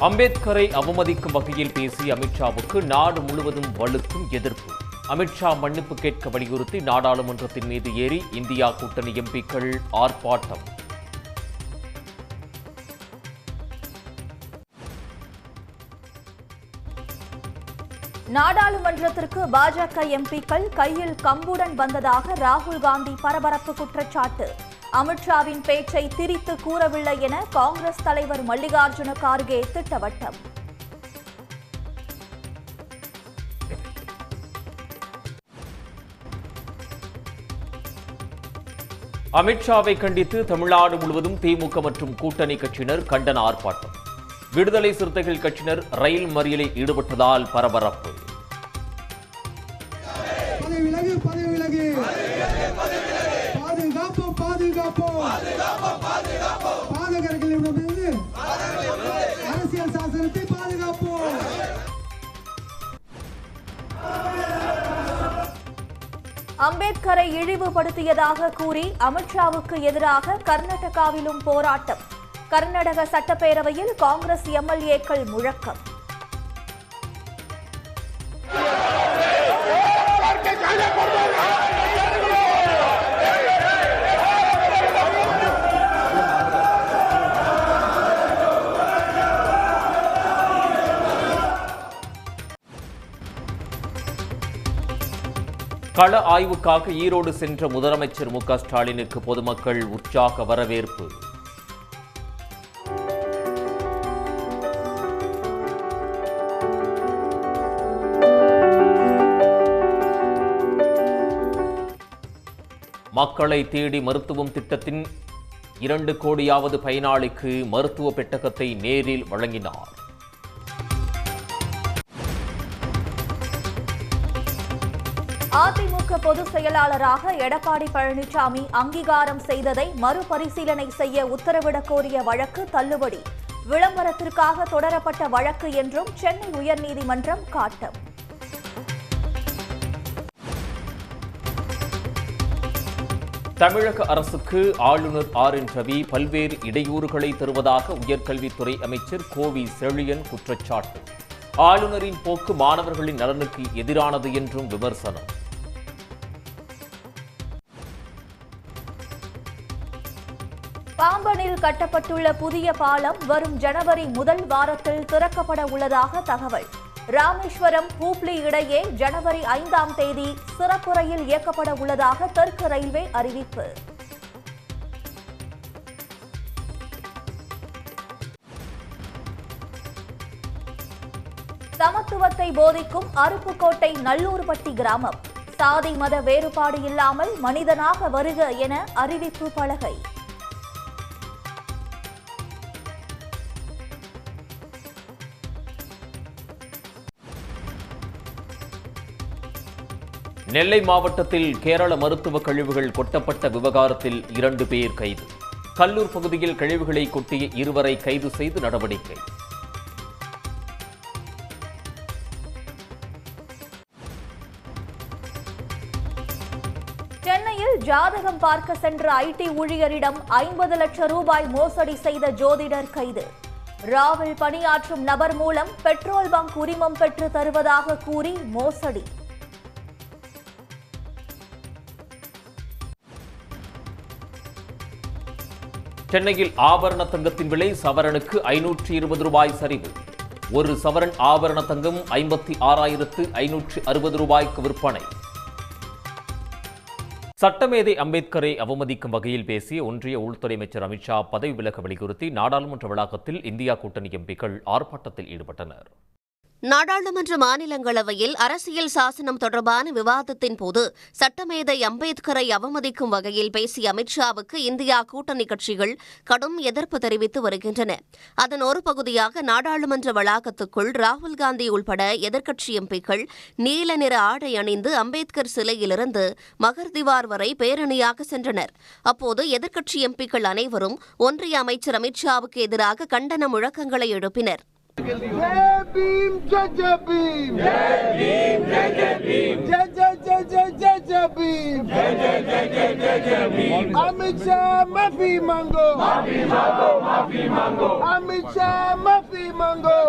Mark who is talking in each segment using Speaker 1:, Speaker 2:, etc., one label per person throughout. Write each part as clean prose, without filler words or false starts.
Speaker 1: அம்பேத்கரை அவமதிக்கும் வகையில் பேசிய அமித்ஷாவுக்கு நாடு முழுவதும் வலுக்கும் எதிர்ப்பு. அமித்ஷா மன்னிப்பு கேட்க வலியுறுத்தி நாடாளுமன்றத்தின் மீது ஏறி இந்தியா கூட்டணி எம்பிக்கள் ஆர்ப்பாட்டம்.
Speaker 2: நாடாளுமன்றத்திற்கு பாஜக எம்பிக்கள் கையில் கம்புடன் வந்ததாக ராகுல் காந்தி பரபரப்பு குற்றச்சாட்டு. அமித்ஷாவின் பேச்சை திரித்து கூறவில்லை என காங்கிரஸ் தலைவர் மல்லிகார்ஜுன கார்கே திட்டவட்டம்.
Speaker 1: அமித்ஷாவை கண்டித்து தமிழ்நாடு முழுவதும் திமுக மற்றும் கூட்டணி கட்சியினர் கண்டன ஆர்ப்பாட்டம். விடுதலை சிறுத்தைகள் கட்சியினர் ரயில் மறியலில் ஈடுபட்டதால் பரபரப்பு.
Speaker 2: அம்பேத்கரை இழிவுபடுத்தியதாக கூறி அமித்ஷாவுக்கு எதிராக கர்நாடகாவிலும் போராட்டம். கர்நாடக சட்டப்பேரவையில் காங்கிரஸ் எம்எல்ஏக்கள் முழக்கம்.
Speaker 1: கள ஆய்வுக்காக ஈரோடு சென்ற முதலமைச்சர் மு க ஸ்டாலினுக்கு பொதுமக்கள் உற்சாக வரவேற்பு. மக்களை தேடி மருத்துவம் திட்டத்தின் 2 கோடியாவது பயனாளிக்கு மருத்துவ பெட்டகத்தை நேரில் வழங்கினார்.
Speaker 2: அதிமுக பொதுச் செயலாளராக எடப்பாடி பழனிசாமி அங்கீகாரம் செய்ததை மறுபரிசீலனை செய்ய உத்தரவிடக் கோரிய வழக்கு தள்ளுபடி. விளம்பரத்திற்காக தொடரப்பட்ட வழக்கு என்றும் சென்னை உயர்நீதிமன்றம் காட்டம்.
Speaker 1: தமிழக அரசுக்கு ஆளுநர் ஆர் என் ரவி பல்வேறு இடையூறுகளை தருவதாக உயர்கல்வித்துறை அமைச்சர் கோவி செழியன் குற்றச்சாட்டு. ஆளுநரின் போக்கு மாணவர்களின் நலனுக்கு எதிரானது என்றும் விமர்சனம்.
Speaker 2: பாம்பனில் கட்டப்பட்டுள்ள புதிய பாலம் வரும் ஜனவரி முதல் வாரத்தில் திறக்கப்பட உள்ளதாக தகவல். ராமேஸ்வரம் ஹூப்ளி இடையே ஜனவரி 5ஆம் தேதி சிறப்பு ரயில் இயக்கப்பட உள்ளதாக தெற்கு ரயில்வே அறிவிப்பு. சமத்துவத்தை போதிக்கும் அருப்புக்கோட்டை நல்லூர்பட்டி கிராமம். சாதி மத வேறுபாடு இல்லாமல் மனிதனாக வருக என அறிவிப்பு பலகை.
Speaker 1: நெல்லை மாவட்டத்தில் கேரள மருத்துவ கழிவுகள் கொட்டப்பட்ட விவகாரத்தில் 2 பேர் கைது. கல்லூர் பகுதியில் கழிவுகளை கொட்டிய 2வரை கைது செய்து நடவடிக்கை.
Speaker 2: சென்னையில் ஜாதகம் பார்க்க சென்ற ஐடி ஊழியரிடம் 50 லட்சம் ரூபாய் மோசடி செய்த ஜோதிடர் கைது. ராவில் பணியாற்றும் நபர் மூலம் பெட்ரோல் பங்க் உரிமம் பெற்று தருவதாக கூறி மோசடி.
Speaker 1: சென்னையில் ஆபரண தங்கத்தின் விலை சவரனுக்கு 520 ரூபாய் சரிவு. 1 சவரன் ஆபரண தங்கம் 56,560 ரூபாய்க்கு விற்பனை. சட்டமேதை அம்பேத்கரை அவமதிக்கும் வகையில் பேசிய ஒன்றிய உள்துறை அமைச்சர் அமித்ஷா பதவி விலக வலியுறுத்தி நாடாளுமன்ற வளாகத்தில் இந்தியா கூட்டணி எம்பிக்கள் ஆர்ப்பாட்டத்தில் ஈடுபட்டனர்.
Speaker 3: நாடாளுமன்ற மாநிலங்களவையில் அரசியல் சாசனம் தொடர்பான விவாதத்தின் போது சட்டமேதை அம்பேத்கரை அவமதிக்கும் வகையில் பேசிய அமித்ஷாவுக்கு இந்தியா கூட்டணி கட்சிகள் கடும் எதிர்ப்பு தெரிவித்து வருகின்றன. அதன் ஒரு பகுதியாக நாடாளுமன்ற வளாகத்துக்குள் ராகுல் காந்தி உள்பட எதிர்க்கட்சி எம்பிக்கள் நீல நிற ஆடை அணிந்து அம்பேத்கர் சிலையிலிருந்து மகர்திவார் வரை பேரணியாக சென்றனர். அப்போது எதிர்க்கட்சி எம்பிக்கள் அனைவரும் ஒன்றிய அமைச்சர் அமித்ஷாவுக்கு எதிராக கண்டன முழக்கங்களை எழுப்பினர்.
Speaker 4: जय भीम जय जय भीम जय भीम जय जय भीम जय जय जय जय जय जय भीम जय जय जय जय जय जय भीम अमित शाह माफी मांगो अमित शाह माफी मांगो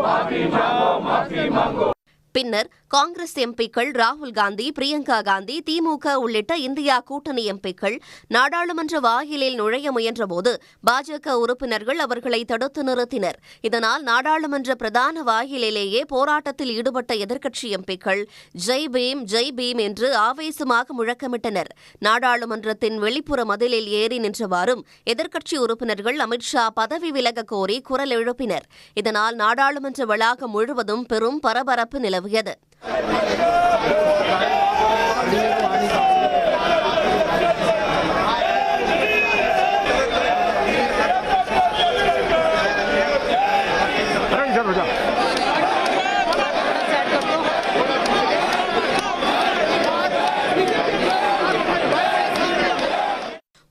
Speaker 3: பின்னர் காங்கிரஸ் எம்பிக்கள் ராகுல் காந்தி, பிரியங்கா காந்தி, திமுக உள்ளிட்ட இந்தியா கூட்டணி எம்பிக்கள் நாடாளுமன்ற வாயிலில் நுழைய முயன்றபோது பாஜக உறுப்பினர்கள் அவர்களை தடுத்து நிறுத்தினர். இதனால் நாடாளுமன்ற பிரதான வாயிலிலேயே போராட்டத்தில் ஈடுபட்ட எதிர்க்கட்சி எம்பிக்கள் ஜெய் பீம், ஜெய் பீம் என்று ஆவேசமாக முழக்கமிட்டனர். நாடாளுமன்றத்தின் வெளிப்புற மதிலில் ஏறி நின்றவாறும் எதிர்க்கட்சி உறுப்பினர்கள் அமித்ஷா பதவி விலக கோரி குரல் எழுப்பினர். இதனால் நாடாளுமன்ற வளாகம் முழுவதும் பெரும் பரபரப்பு நிலவியது.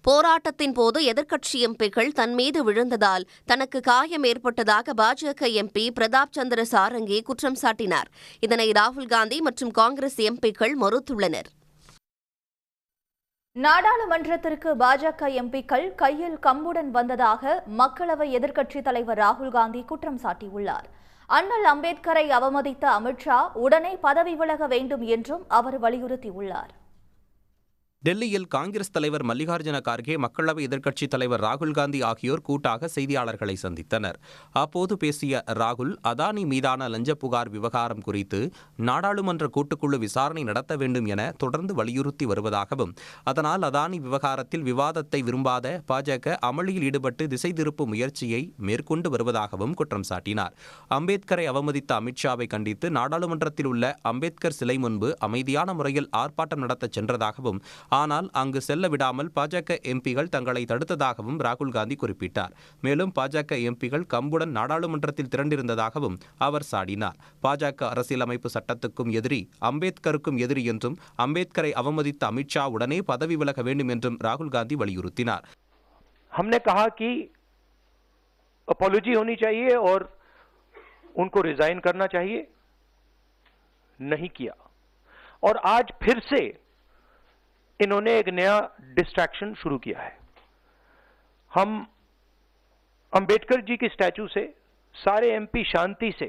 Speaker 3: போராட்டத்தின் போது எதிர்க்கட்சி எம்பிக்கள் தன் மீது விழுந்ததால் தனக்கு காயம் ஏற்பட்டதாக பாஜக எம்பி பிரதாப் சந்திர சாரங்கி குற்றம் சாட்டினார். இதனை ராகுல் காந்தி மற்றும் காங்கிரஸ் எம்பிக்கள் மறுத்துள்ளனர்.
Speaker 2: நாடாளுமன்றத்திற்கு பாஜக எம்பிக்கள் கையில் கம்புடன் வந்ததாக மக்களவை எதிர்க்கட்சித் தலைவர் ராகுல் காந்தி குற்றம் சாட்டியுள்ளார். அண்ணல் அம்பேத்கரை அவமதித்த அமித்ஷா உடனே பதவி விலக வேண்டும் என்றும் அவர் வலியுறுத்தியுள்ளார்.
Speaker 5: டெல்லியில் காங்கிரஸ் தலைவர் மல்லிகார்ஜுன கார்கே, மக்களவை எதிர்க்கட்சித் தலைவர் ராகுல் காந்தி ஆகியோர் கூட்டாக செய்தியாளர்களை சந்தித்தனர். அப்போது பேசிய ராகுல், அதானி மீதான லஞ்ச புகார் விவகாரம் குறித்து நாடாளுமன்ற கூட்டுக்குழு விசாரணை நடத்த வேண்டும் என தொடர்ந்து வலியுறுத்தி வருவதாகவும், அதனால் அதானி விவகாரத்தில் விவாதத்தை விரும்பாத பாஜக அமளியில் ஈடுபட்டு திசை திருப்பும் முயற்சியை மேற்கொண்டு வருவதாகவும் குற்றம் சாட்டினார். அம்பேத்கரை அவமதித்த அமித்ஷாவை கண்டித்து நாடாளுமன்றத்தில் உள்ள அம்பேத்கர் சிலை முன்பு அமைதியான முறையில் ஆர்ப்பாட்டம் நடத்த சென்றதாகவும், ஆனால் அங்கு செல்ல விடாமல் பாஜக எம்பிகள் தங்களை தடுத்ததாகவும் ராகுல் காந்தி குறிப்பிட்டார். மேலும் பாஜக எம்பிகள் கம்புடன் நாடாளுமன்றத்தில் திரண்டிருந்ததாகவும் அவர் சாடினார். பாஜக அரசியலமைப்பு சட்டத்துக்கும் எதிரி, அம்பேத்கருக்கும் எதிரி என்றும், அம்பேத்கரை அவமதித்த அமித்ஷா உடனே பதவி விலக வேண்டும் என்றும் ராகுல் காந்தி வலியுறுத்தினார்.
Speaker 6: हमने कहा कि अपॉलॉजी होनी चाहिए और उनको रिजाइन करना चाहिए, नहीं किया और आज फिर से इन्होंने एक नया डिस्ट्रैक्शन शुरू किया है. हम अंबेडकर जी की स्टैचू से सारे एमपी शांति से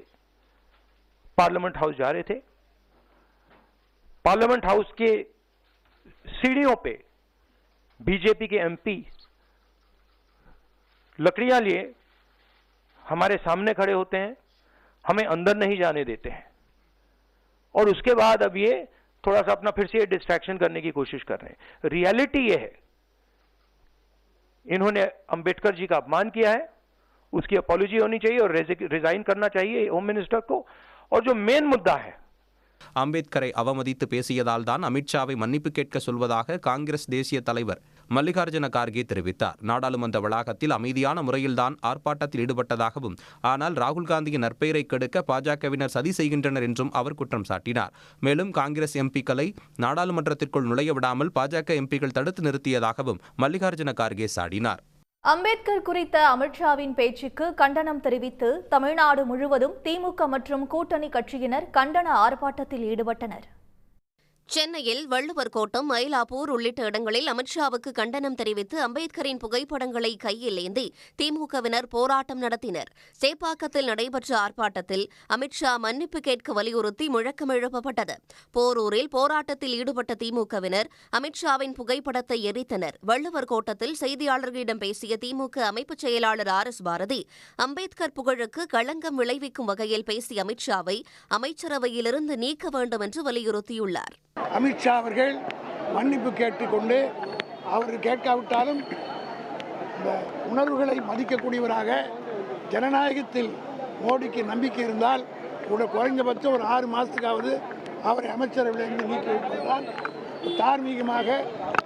Speaker 6: पार्लियामेंट हाउस जा रहे थे. पार्लियामेंट हाउस के सीढ़ियों पे बीजेपी के एमपी लकड़ियां लिए हमारे सामने खड़े होते हैं, हमें अंदर नहीं जाने देते हैं और उसके बाद अब ये थोड़ा सा अपना फिर से डिस्ट्रैक्शन करने की कोशिश कर रहे हैं. रियलिटी ये है, इन्होंने अंबेडकर जी का अपमान किया है, उसकी अपॉलॉजी होनी चाहिए और रिजाइन करना चाहिए होम मिनिस्टर को. और जो मेन मुद्दा है,
Speaker 5: அம்பேத்கரை அவமதித்து பேசியதால் தான் அமித்ஷாவை மன்னிப்பு கேட்க சொல்வதாக காங்கிரஸ் தேசிய தலைவர் மல்லிகார்ஜுன கார்கே தெரிவித்தார். நாடாளுமன்ற வளாகத்தில் அமைதியான முறையில்தான் ஆர்ப்பாட்டத்தில் ஈடுபட்டதாகவும், ஆனால் ராகுல் காந்தியின் நற்பெயரை கெடுக்க பாஜகவினர் சதி செய்கின்றனர் என்றும் அவர் குற்றம் சாட்டினார். மேலும் காங்கிரஸ் எம்பிக்களை நாடாளுமன்றத்திற்குள் நுழைய விடாமல் பாஜக எம்பிக்கள் தடுத்து நிறுத்தியதாகவும் மல்லிகார்ஜுன கார்கே சாடினார்.
Speaker 2: அம்பேத்கர் குறித்த அமித்ஷாவின் பேச்சுக்கு கண்டனம் தெரிவித்து தமிழ்நாடு முழுவதும் திமுக மற்றும் கூட்டணி கட்சியினர் கண்டன ஆர்ப்பாட்டத்தில் ஈடுபட்டனர்.
Speaker 3: சென்னையில் வள்ளுவர் கோட்டம், மயிலாப்பூர் உள்ளிட்ட இடங்களில் அமித்ஷாவுக்கு கண்டனம் தெரிவித்து அம்பேத்கரின் புகைப்படங்களை கையில் ஏந்தி திமுகவினர் போராட்டம் நடத்தினர். சேப்பாக்கத்தில் நடைபெற்ற ஆர்ப்பாட்டத்தில் அமித்ஷா மன்னிப்பு கேட்க வலியுறுத்தி முழக்கம் எழுப்பப்பட்டது. போரூரில் போராட்டத்தில் ஈடுபட்ட திமுகவினர் அமித்ஷாவின் புகைப்படத்தை எரித்தனர். வள்ளுவர் கோட்டத்தில் செய்தியாளர்களிடம் பேசிய திமுக அமைப்பு செயலாளர் RS பாரதி, அம்பேத்கர் புகழுக்கு களங்கம் விளைவிக்கும் வகையில் பேசிய அமித்ஷாவை அமைச்சரவையிலிருந்து நீக்க வேண்டும் என்று வலியுறுத்தியுள்ளார்.
Speaker 7: அமித்ஷா அவர்கள் மன்னிப்பு கேட்டுக்கொண்டு, அவர் கேட்காவிட்டாலும் இந்த உணர்வுகளை மதிக்கக்கூடியவராக, ஜனநாயகத்தில் மோடிக்கு நம்பிக்கை இருந்தால் கூட குறைந்தபட்சம் ஒரு 6 மாதத்துக்காவது அவரை அமைச்சரவையிலிருந்து நீக்கி வைப்பதுதான் தார்மீகமாக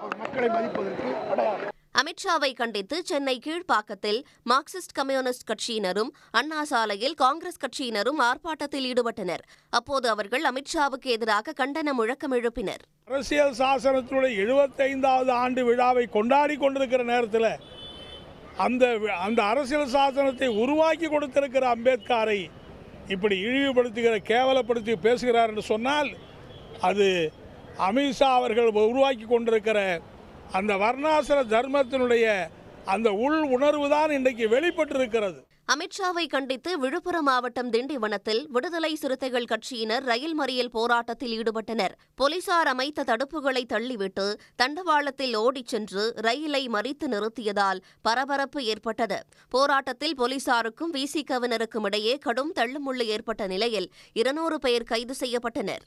Speaker 7: அவர் மக்களை மதிப்பதற்கு அடையாளம்.
Speaker 3: அமித்ஷாவை கண்டித்து சென்னை கீழ்ப்பாக்கத்தில் மார்க்சிஸ்ட் கம்யூனிஸ்ட் கட்சியினரும், அண்ணா சாலையில் காங்கிரஸ் கட்சியினரும் ஆர்ப்பாட்டத்தில் ஈடுபட்டனர். அப்போது அவர்கள் அமித்ஷாவுக்கு எதிராக கண்டன முழக்கம் எழுப்பினர்.
Speaker 8: அரசியல் சாசனத்தினுடைய 75வது ஆண்டு விழாவை கொண்டாடி கொண்டிருக்கிற நேரத்தில் அந்த அரசியல் சாசனத்தை உருவாக்கி கொடுத்திருக்கிற அம்பேத்கரை இப்படி இழிவுபடுத்துகிற, கேவலப்படுத்தி பேசுகிறார் என்று சொன்னால், அது அமித்ஷா அவர்கள் உருவாக்கி கொண்டிருக்கிற அந்த வர்ணாசிர தர்மத்தினுடைய அந்த உள் உணர்வு தான் இன்றைக்கு வெளிப்பட்டிருக்கிறது.
Speaker 3: அமித்ஷாவை கண்டித்து விழுப்புரம் மாவட்டம் திண்டிவனத்தில் விடுதலை சிறுத்தைகள் கட்சியினர் ரயில் மறியல் போராட்டத்தில் ஈடுபட்டனர். போலீசார் அமைத்த தடுப்புகளை தள்ளிவிட்டு தண்டவாளத்தில் ஓடிச் சென்று ரயிலை மறித்து நிறுத்தியதால் பரபரப்பு ஏற்பட்டது. போராட்டத்தில் போலீசாருக்கும் விசிகவினருக்கும் இடையே கடும் தள்ளுமுள்ளு ஏற்பட்ட நிலையில் 200 பேர் கைது செய்யப்பட்டனர்.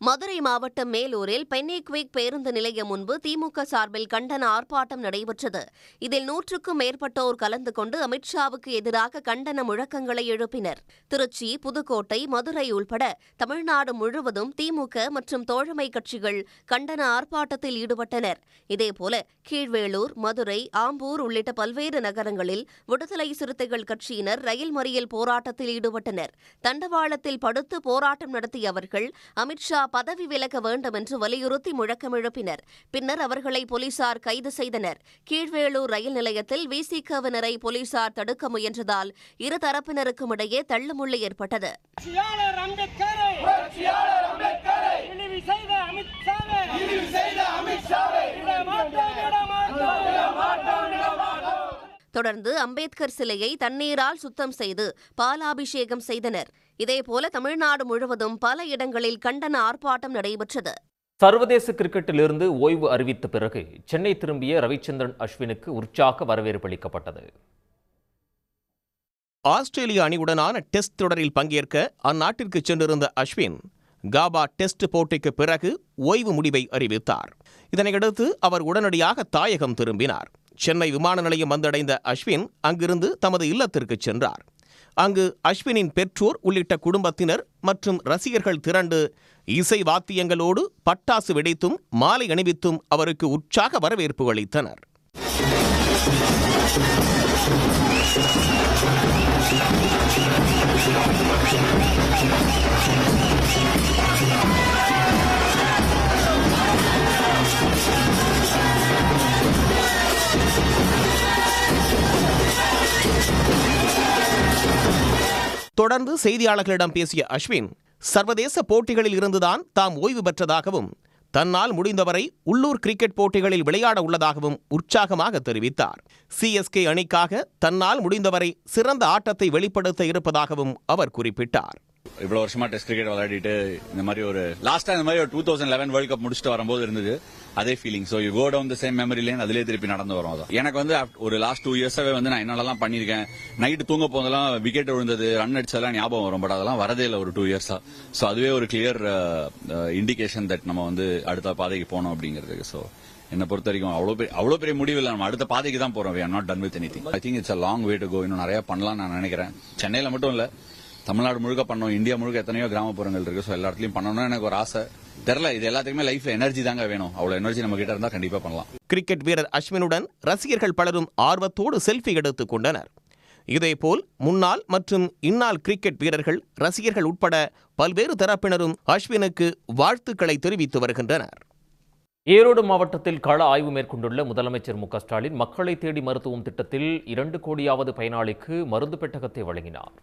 Speaker 3: மதுரை மாவட்டம் மேலூரில் பென்னி குவிக் பேருந்து நிலையம் முன்பு திமுக சார்பில் கண்டன ஆர்ப்பாட்டம் நடைபெற்றது. இதில் 100க்கும் மேற்பட்டோர் கலந்து கொண்டு அமித்ஷாவுக்கு எதிராக கண்டன முழக்கங்களை எழுப்பினர். திருச்சி, புதுக்கோட்டை, மதுரை உள்பட தமிழ்நாடு முழுவதும் திமுக மற்றும் தோழமை கட்சிகள் கண்டன ஆர்ப்பாட்டத்தில் ஈடுபட்டனர். இதேபோல கீழ்வேளூர், மதுரை, ஆம்பூர் உள்ளிட்ட பல்வேறு நகரங்களில் விடுதலை சிறுத்தைகள் கட்சியினர் ரயில் மறியல் போராட்டத்தில் ஈடுபட்டனர். தண்டவாளத்தில் படுத்து போராட்டம் நடத்திய அவர்கள் அமித்ஷா பதவி விலக வேண்டும் என்று வலியுறுத்தி முழக்கம் எழுப்பினர். பின்னர் அவர்களை போலீசார் கைது செய்தனர். கீழ்வேளூர் ரயில் நிலையத்தில் விசிகவினரை போலீசார் தடுக்க முயன்றதால் இரு தரப்பினருக்கும் இடையே தள்ளுமுள்ளு ஏற்பட்டது. தொடர்ந்து அம்பேத்கர் சிலையை தண்ணீரால் சுத்தம் செய்து பாலாபிஷேகம் செய்தனர். இதேபோல தமிழ்நாடு முழுவதும் பல இடங்களில் கண்டன ஆர்ப்பாட்டம் நடைபெற்றது.
Speaker 1: சர்வதேச கிரிக்கெட்டிலிருந்து ஓய்வு அறிவித்த பிறகு சென்னை திரும்பிய ரவிச்சந்திரன் அஸ்வினுக்கு உற்சாக வரவேற்பு அளிக்கப்பட்டது.
Speaker 5: ஆஸ்திரேலிய அணியுடனான டெஸ்ட் தொடரில் பங்கேற்க அந்நாட்டிற்கு சென்றிருந்த அஸ்வின் காபா டெஸ்ட் போட்டிக்கு பிறகு ஓய்வு முடிவை அறிவித்தார். இதனையடுத்து அவர் உடனடியாக தாயகம் திரும்பினார். சென்னை விமான நிலையம் வந்தடைந்த அஸ்வின் அங்கிருந்து தமது இல்லத்திற்கு சென்றார். அங்கு அஸ்வினின் பெற்றோர் உள்ளிட்ட குடும்பத்தினர் மற்றும் ரசிகர்கள் திரண்டு இசை வாத்தியங்களோடு பட்டாசு வெடித்தும் மாலை அணிவித்தும் அவருக்கு உற்சாக வரவேற்பு அளித்தனர். தொடர்ந்து செய்தியாளர்களிடம் பேசிய அஸ்வின், சர்வதேச போட்டிகளில் இருந்துதான் தாம் ஓய்வு பெற்றதாகவும் தன்னால் முடிந்தவரை உள்ளூர் கிரிக்கெட் போட்டிகளில் விளையாட உள்ளதாகவும் உற்சாகமாக தெரிவித்தார். சிஎஸ்கே அணிக்காக தன்னால் முடிந்தவரை சிறந்த ஆட்டத்தை வெளிப்படுத்த இருப்பதாகவும் அவர் குறிப்பிட்டார்.
Speaker 9: இவ்வளவு வருஷமா டெஸ்ட் கிரிக்கெட் விளையாடிட்டு இந்த மாதிரி ஒரு லாஸ்டா இந்த மாதிரி ஒரு 2011 வேர்ல்ட் கப் முடிச்சுட்டு வரும்போது இருந்தது அதே feeling. So you go down the same memory lane, அதிலே திருப்பி நடந்து வரும். அது எனக்கு வந்து ஒரு லாஸ்ட் 2 இயர்ஸாவே வந்து நான் என்னெல்லாம் பண்ணிருக்கேன், நைட்டு தூங்க போதெல்லாம் விக்கெட் விழுந்தது, ரன் அடிச்சதெல்லாம் ஞாபகம் வரும். பட் அதெல்லாம் வரதே இல்லை ஒரு 2 இயர்ஸா. சோ அதுவே ஒரு கிளியர் இண்டிகேஷன் தட் நம்ம வந்து அடுத்த பாதைக்கு போனோம் அப்படிங்கிறதுக்கு. சோ என்னை பொறுத்த வரைக்கும் அவ்வளவு பெரிய முடிவு இல்லை, நம்ம அடுத்த பாதைக்கு தான் போறோம். we are not done with anything. I think it's a long way to go. இன்னும் நிறைய பண்ணலாம் நான் நினைக்கிறேன். சென்னையில மட்டும் இல்ல, தமிழ்நாடு முழுக்க பண்ணோம், இந்தியா முழுக்க எத்தனையோ கிராமப்புறங்கள் இருக்கு. ஸோ எல்லா இடத்துலையும் பண்ணணும்னு எனக்கு ஒரு ஆசை. தெரியல, இது எல்லாத்துக்குமே லைஃப்ல எனர்ஜி தாங்க வேணும். அவ்வளவு எனர்ஜி நம்ம கிட்ட இருந்தா கண்டிப்பா பண்ணலாம்.
Speaker 5: கிரிக்கெட் வீரர் அஸ்வினுடன் ரசிகர்கள் பலரும் ஆர்வத்தோடு செல்ஃபி எடுத்துக் கொண்டனர். இதேபோல் முன்னாள் மற்றும் இந்நாள் கிரிக்கெட் வீரர்கள், ரசிகர்கள் உட்பட பல்வேறு தரப்பினரும் அஸ்வினுக்கு வாழ்த்துக்களை தெரிவித்து வருகின்றனர்.
Speaker 1: ஈரோடு மாவட்டத்தில் கள ஆய்வு மேற்கொண்டுள்ள முதலமைச்சர் மு க ஸ்டாலின் மக்களை தேடி மருத்துவம் திட்டத்தில் 2 கோடியாவது பயனாளிக்கு மருந்து பெட்டகத்தை வழங்கினார்.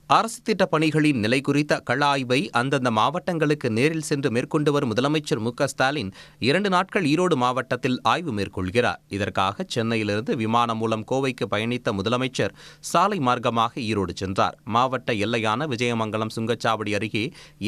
Speaker 5: அரசு திட்ட பணிகளின் நிலை குறித்த கள ஆய்வை அந்தந்த மாவட்டங்களுக்கு நேரில் சென்று மேற்கொண்டு வரும் முதலமைச்சர் மு க ஸ்டாலின் 2 நாட்கள் ஈரோடு மாவட்டத்தில் ஆய்வு மேற்கொள்கிறார். இதற்காக சென்னையிலிருந்து விமானம் மூலம் கோவைக்கு பயணித்த முதலமைச்சர் சாலை மார்க்கமாக ஈரோடு சென்றார். மாவட்ட எல்லையான விஜயமங்கலம் சுங்கச்சாவடி அருகே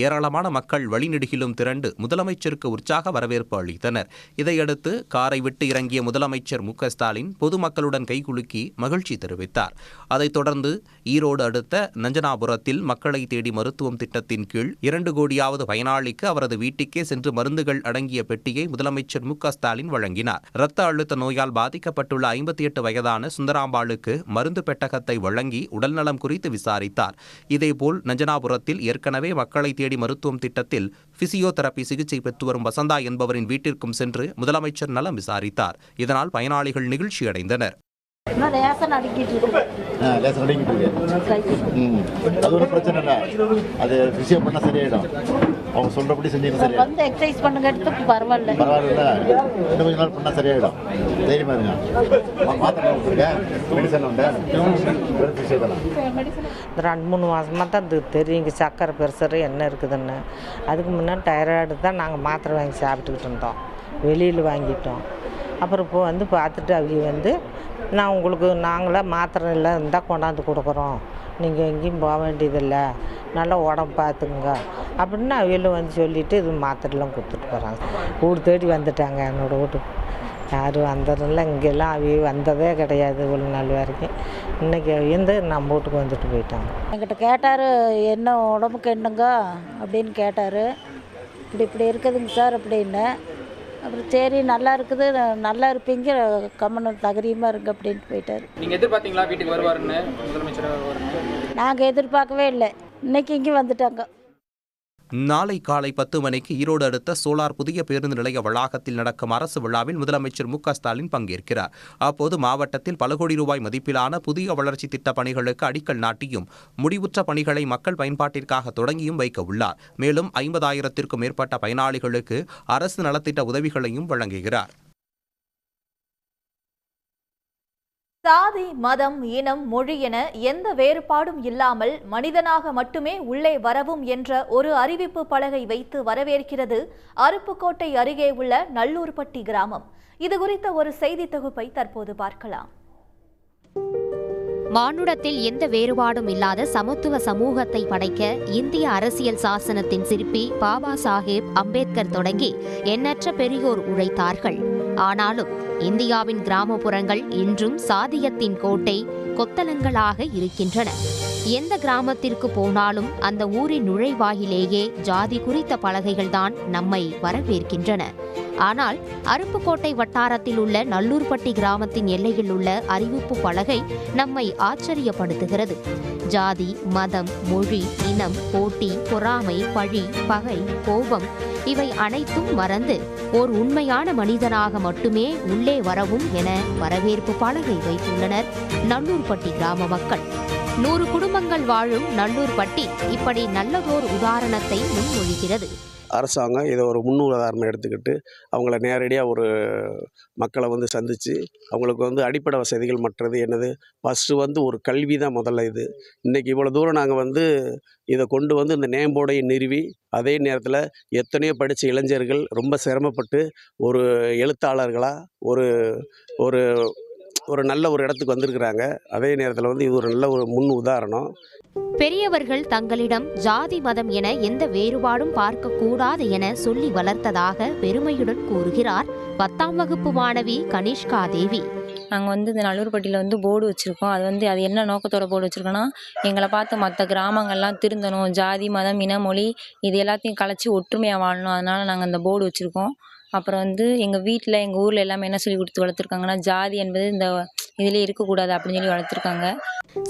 Speaker 5: ஏராளமான மக்கள் வழிநெடுகிலும் திரண்டு முதலமைச்சருக்கு உற்சாக வரவேற்பு அளித்தனர். இதையடுத்து காரை விட்டு இறங்கிய முதலமைச்சர் மு க ஸ்டாலின் பொதுமக்களுடன் கைகுலுக்கி மகிழ்ச்சி தெரிவித்தார். அதைத் தொடர்ந்து ஈரோடு அடுத்த நஞ்சனாபுரத்தில் மக்களை தேடி மருத்துவம் திட்டத்தின் கீழ் 2 கோடியாவது பயனாளிக்கு அவரது வீட்டுக்கே சென்று மருந்துகள் அடங்கிய பெட்டியை முதலமைச்சர் மு க ஸ்டாலின் வழங்கினார். இரத்த அழுத்த நோயால் பாதிக்கப்பட்டுள்ள 58 வயதான சுந்தராம்பாளுக்கு மருந்து பெட்டகத்தை வழங்கி உடல்நலம் குறித்து விசாரித்தார். இதேபோல் நஞ்சனாபுரத்தில் ஏற்கனவே மக்களை தேடி மருத்துவம் திட்டத்தில் பிசியோதெரபி சிகிச்சை பெற்று வரும் வசந்தா என்பவரின் வீட்டிற்கும் சென்று முதலமைச்சர் நலம் விசாரித்தார். இதனால் பயனாளிகள் நிகழ்ச்சியடைந்தனர்.
Speaker 10: லேசன் அடிக்கிட்டு இருக்கு. அது ஒன்றும் பிரச்சனை இல்லை, அது பிசியோ பண்ணால் சரியாயிடும்.
Speaker 11: அவங்க சொல்கிறபடி செஞ்சீங்கன்னா சரி.
Speaker 10: வந்து எக்ஸசைஸ் பண்ணுங்க எடுத்து பரவாயில்ல.
Speaker 11: பரவாயில்ல, இன்னும் கொஞ்ச நாள் பண்ணால் சரியாயிடும். தைரியமாக இருங்க. மாத்திரை கொடுத்துருக்கேன், மெடிசன் உண்டு, செய்யலாம்.
Speaker 12: 2-3 மாதமாக தான் தெரியும் இங்கே சக்கரை ப்ரெஷரு என்ன இருக்குதுன்னு. அதுக்கு முன்னாடி டைராய்டு தான் நாங்கள் மாத்திரை வாங்கி சாப்பிட்டுக்கிட்டு இருந்தோம், வெளியில் வாங்கிட்டோம். அப்புறம் இப்போ வந்து பார்த்துட்டு அவங்க வந்து நான் உங்களுக்கு நாங்களே மாத்திரை இல்லை இருந்தால் கொண்டாந்து கொடுக்குறோம், நீங்கள் எங்கேயும் போக வேண்டியதில்லை, நல்லா உடம்பு பார்த்துக்குங்க அப்படின்னு அவங்களும் வந்து சொல்லிவிட்டு இது மாத்திரைலாம் கொடுத்துட்டு போகிறாங்க. வீடு தேடி வந்துட்டாங்க என்னோடய வீட்டுக்கு. யாரும் வந்ததில்லை, இங்கெல்லாம் அவங்க வந்ததே கிடையாது இவ்வளோ நாள் வரைக்கும். இன்றைக்கி வந்து நம்ம வீட்டுக்கு வந்துட்டு போயிட்டாங்க.
Speaker 10: என்கிட்ட கேட்டார் என்ன உடம்புக்கு என்னங்க அப்படின்னு கேட்டார். இப்படி இருக்குதுங்க சார் அப்படின்னு. அப்புறம் சரி நல்லா இருக்குது, நல்லா இருப்பீங்க, கம்மன் தகரியமாக இருங்க அப்படின்ட்டு போயிட்டார்.
Speaker 13: நீங்கள் எதிர்பார்த்தீங்களா வீட்டுக்கு வருவாருன்னு, முதலமைச்சர் வருவாருன்னு?
Speaker 10: நாங்கள் எதிர்பார்க்கவே இல்லை, இன்னைக்கு இங்கே வந்துட்டாங்க.
Speaker 5: நாளை காலை 10 மணிக்கு ஈரோடு அடுத்த சோலார் புதிய பேருந்து நிலைய வளாகத்தில் நடக்கும் அரசு விழாவில் முதலமைச்சர் மு.க.ஸ்டாலின் பங்கேற்கிறார். அப்போது மாவட்டத்தில் பல கோடி ரூபாய் மதிப்பிலான புதிய வளர்ச்சி திட்ட பணிகளுக்கு அடிக்கல் நாட்டியும் முடிவுற்ற பணிகளை மக்கள் பயன்பாட்டிற்காக தொடங்கியும் வைக்க உள்ளார். மேலும் 50,000த்திற்கும் மேற்பட்ட பயனாளிகளுக்கு அரசு நலத்திட்ட உதவிகளையும் வழங்குகிறார்.
Speaker 2: சாதி, மதம், இனம், மொழி என எந்த வேறுபாடும் இல்லாமல் மனிதனாக மட்டுமே உள்ளே வரவும் என்ற ஒரு அறிவிப்பு பலகை வைத்து வரவேற்கிறது அருப்புக்கோட்டை அருகே உள்ள நல்லூர்பட்டி கிராமம். இது குறித்த ஒரு செய்தி தொகுப்பை தற்போது பார்க்கலாம்.
Speaker 14: மானுடத்தில் எந்த வேறுபாடும் இல்லாத சமத்துவ சமூகத்தை படைக்க இந்திய அரசியல் சாசனத்தின் சிற்பி பாபா சாஹேப் அம்பேத்கர் தொடங்கி எண்ணற்ற பெரியோர் உழைத்தார்கள். ஆனாலும் இந்தியாவின் கிராமப்புறங்கள் இன்றும் சாதியத்தின் கோட்டை கொத்தளங்களாக இருக்கின்றன. எந்த கிராமத்திற்கு போனாலும் அந்த ஊரின் நுழைவாயிலேயே ஜாதி குறித்த பலகைகள்தான் நம்மை வரவேற்கின்றன. ஆனால் அருப்புக்கோட்டை வட்டாரத்தில் உள்ள நல்லூர்பட்டி கிராமத்தின் எல்லையில் உள்ள அறிவிப்பு பலகை நம்மை ஆச்சரியப்படுத்துகிறது. ஜாதி, மதம், மொழி, இனம், போட்டி, பொறாமை, பழி, பகை, கோபம் இவை அனைத்தும் மறந்து ஓர் உண்மையான மனிதனாக மட்டுமே உள்ளே வரவும் என வரவேற்பு பலகை வைத்துள்ளனர் நல்லூர்பட்டி கிராம மக்கள். 100 குடும்பங்கள் வாழும் நல்லூர்பட்டி இப்படி நல்லதோர் உதாரணத்தை முன்மொழிகிறது.
Speaker 15: அரசாங்கம் இதை ஒரு முன்னுதாரணம் எடுத்துக்கிட்டு அவங்கள நேரடியாக ஒரு மக்களை வந்து சந்தித்து அவங்களுக்கு வந்து அடிப்படை வசதிகள் மற்றது என்னது ஃபஸ்ட்டு வந்து ஒரு கல்வி தான் முதல்ல. இது இன்றைக்கி இவ்வளோ தூரம் நாங்கள் வந்து இதை கொண்டு வந்து இந்த நேம் போர்டையை நிறுவி அதே நேரத்தில் எத்தனையோ படித்த இளைஞர்கள் ரொம்ப சிரமப்பட்டு ஒரு எழுத்தாளர்களாக ஒரு ஒரு ஒரு நல்ல ஒரு இடத்துக்கு வந்திருக்கிறாங்க. அதே நேரத்தில் வந்து இது ஒரு நல்ல ஒரு முன் உதாரணம்.
Speaker 14: பெரியவர்கள் தங்களிடம் ஜாதி, மதம் என எந்த வேறுபாடும் பார்க்கக்கூடாது என சொல்லி வளர்த்ததாக பெருமையுடன் கூறுகிறார் 10ஆம் வகுப்பு மாணவி கனிஷ்கா தேவி.
Speaker 16: நாங்கள் வந்து இந்த நல்லூர்பட்டியில் வந்து போர்டு வச்சுருக்கோம். அது என்ன நோக்கத்தோட போர்டு வச்சுருக்கோன்னா, எங்களை பார்த்து மற்ற கிராமங்கள்லாம் திருந்தணும், ஜாதி, மதம், இன, மொழி இது எல்லாத்தையும் கலைச்சி ஒற்றுமையாக வாழணும். அதனால் நாங்கள் அந்த போர்டு வச்சுருக்கோம். அப்புறம் வந்து எங்கள் வீட்டில் எங்கள் ஊரில் எல்லாமே என்ன சொல்லி கொடுத்து வளர்த்துருக்காங்கன்னா, ஜாதி என்பது இந்த இதிலே இருக்கக்கூடாது அப்படின்னு சொல்லி வளர்த்துருக்காங்க.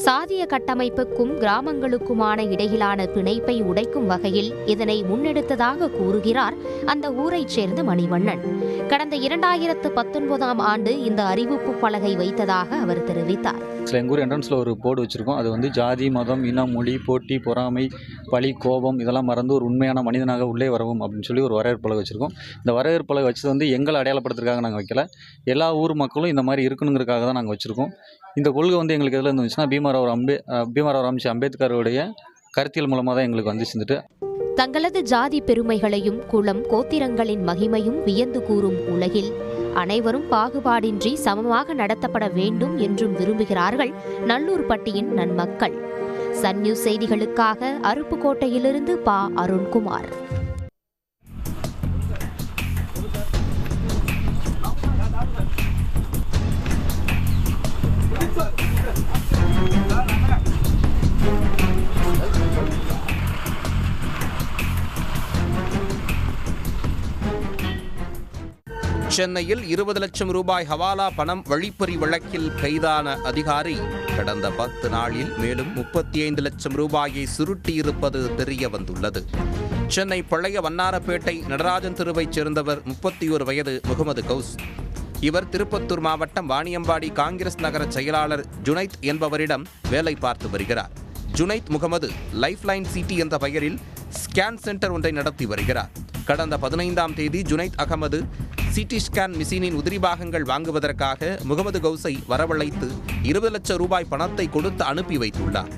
Speaker 14: சாதிய கட்டமைப்புக்கும் கிராமங்களுக்குமான இடையிலான பிணைப்பை உடைக்கும் வகையில் இதனை முன்னெடுத்ததாக கூறுகிறார் அந்த ஊரைச் சேர்ந்த மணிவண்ணன். கடந்த 2019ஆம் ஆண்டு இந்த அறிவிப்பு பலகை வைத்ததாக அவர் தெரிவித்தார்.
Speaker 17: எங்கள் ஊர் என்ட்ரன்ஸில் ஒரு போர்டு வச்சுருக்கோம். அது வந்து ஜாதி, மதம், இனம், மொழி, போட்டி, பொறாமை, பழி, கோபம் இதெல்லாம் மறந்து ஒரு உண்மையான மனிதனாக உள்ளே வரவும் அப்படின்னு சொல்லி ஒரு வரவேற்பு பலகை வச்சுருக்கோம். இந்த வரவேற்பு பலகை வச்சது வந்து எங்களை அடையாளப்படுத்துறதுக்காக நாங்கள் வைக்கல, எல்லா ஊர் மக்களும் இந்த மாதிரி இருக்கணுங்கிறதுக்காக தான் நாங்கள் வச்சுருக்கோம். இந்த கொள்கை வந்து எங்களுக்கு எதில் இருந்துச்சுன்னா பீமாராவ் ராம்ஜி அம்பேத்கருடைய கருத்தியல் மூலமாக தான் எங்களுக்கு வந்து சேர்ந்துட்டு
Speaker 14: தங்களது ஜாதி பெருமைகளையும் குலம் கோத்திரங்களின் மகிமையும் வியந்து கூறும் உலகில் அனைவரும் பாகுபாடின்றி சமமாக நடத்தப்பட வேண்டும் என்றும் விரும்புகிறார்கள் நல்லூர்பட்டியின் நன்மக்கள். சன் நியூஸ் செய்திகளுக்காக அருப்புக்கோட்டையிலிருந்து பா. அருண்குமார்.
Speaker 5: சென்னையில் 20 லட்சம் ரூபாய் ஹவாலா பணம் வழிப்பறி வழக்கில் கைதான அதிகாரி கடந்த 10 நாளில் மேலும் 35 லட்சம் ரூபாயை சுருட்டியிருப்பது தெரிய வந்துள்ளது. சென்னை பழைய வண்ணாரப்பேட்டை நடராஜன் தெருவைச் சேர்ந்தவர் 31 வயது முகமது கவுஸ். இவர் திருப்பத்தூர் மாவட்டம் வாணியம்பாடி காங்கிரஸ் நகர செயலாளர் ஜுனைத் என்பவரிடம் வேலை பார்த்து வருகிறார். ஜுனைத் முகமது லைஃப்லைன் சிட்டி என்ற பெயரில் ஸ்கேன் சென்டர் ஒன்றை நடத்தி வருகிறார். கடந்த 15ஆம் தேதி ஜுனைத் அகமது சிடி ஸ்கேன் மிஷினின் உதிரி பாகங்கள் வாங்குவதற்காக முகமது கவுஸை வரவழைத்து 20 லட்சம் ரூபாய் பணத்தை கொடுத்து அனுப்பி வைத்துள்ளார்.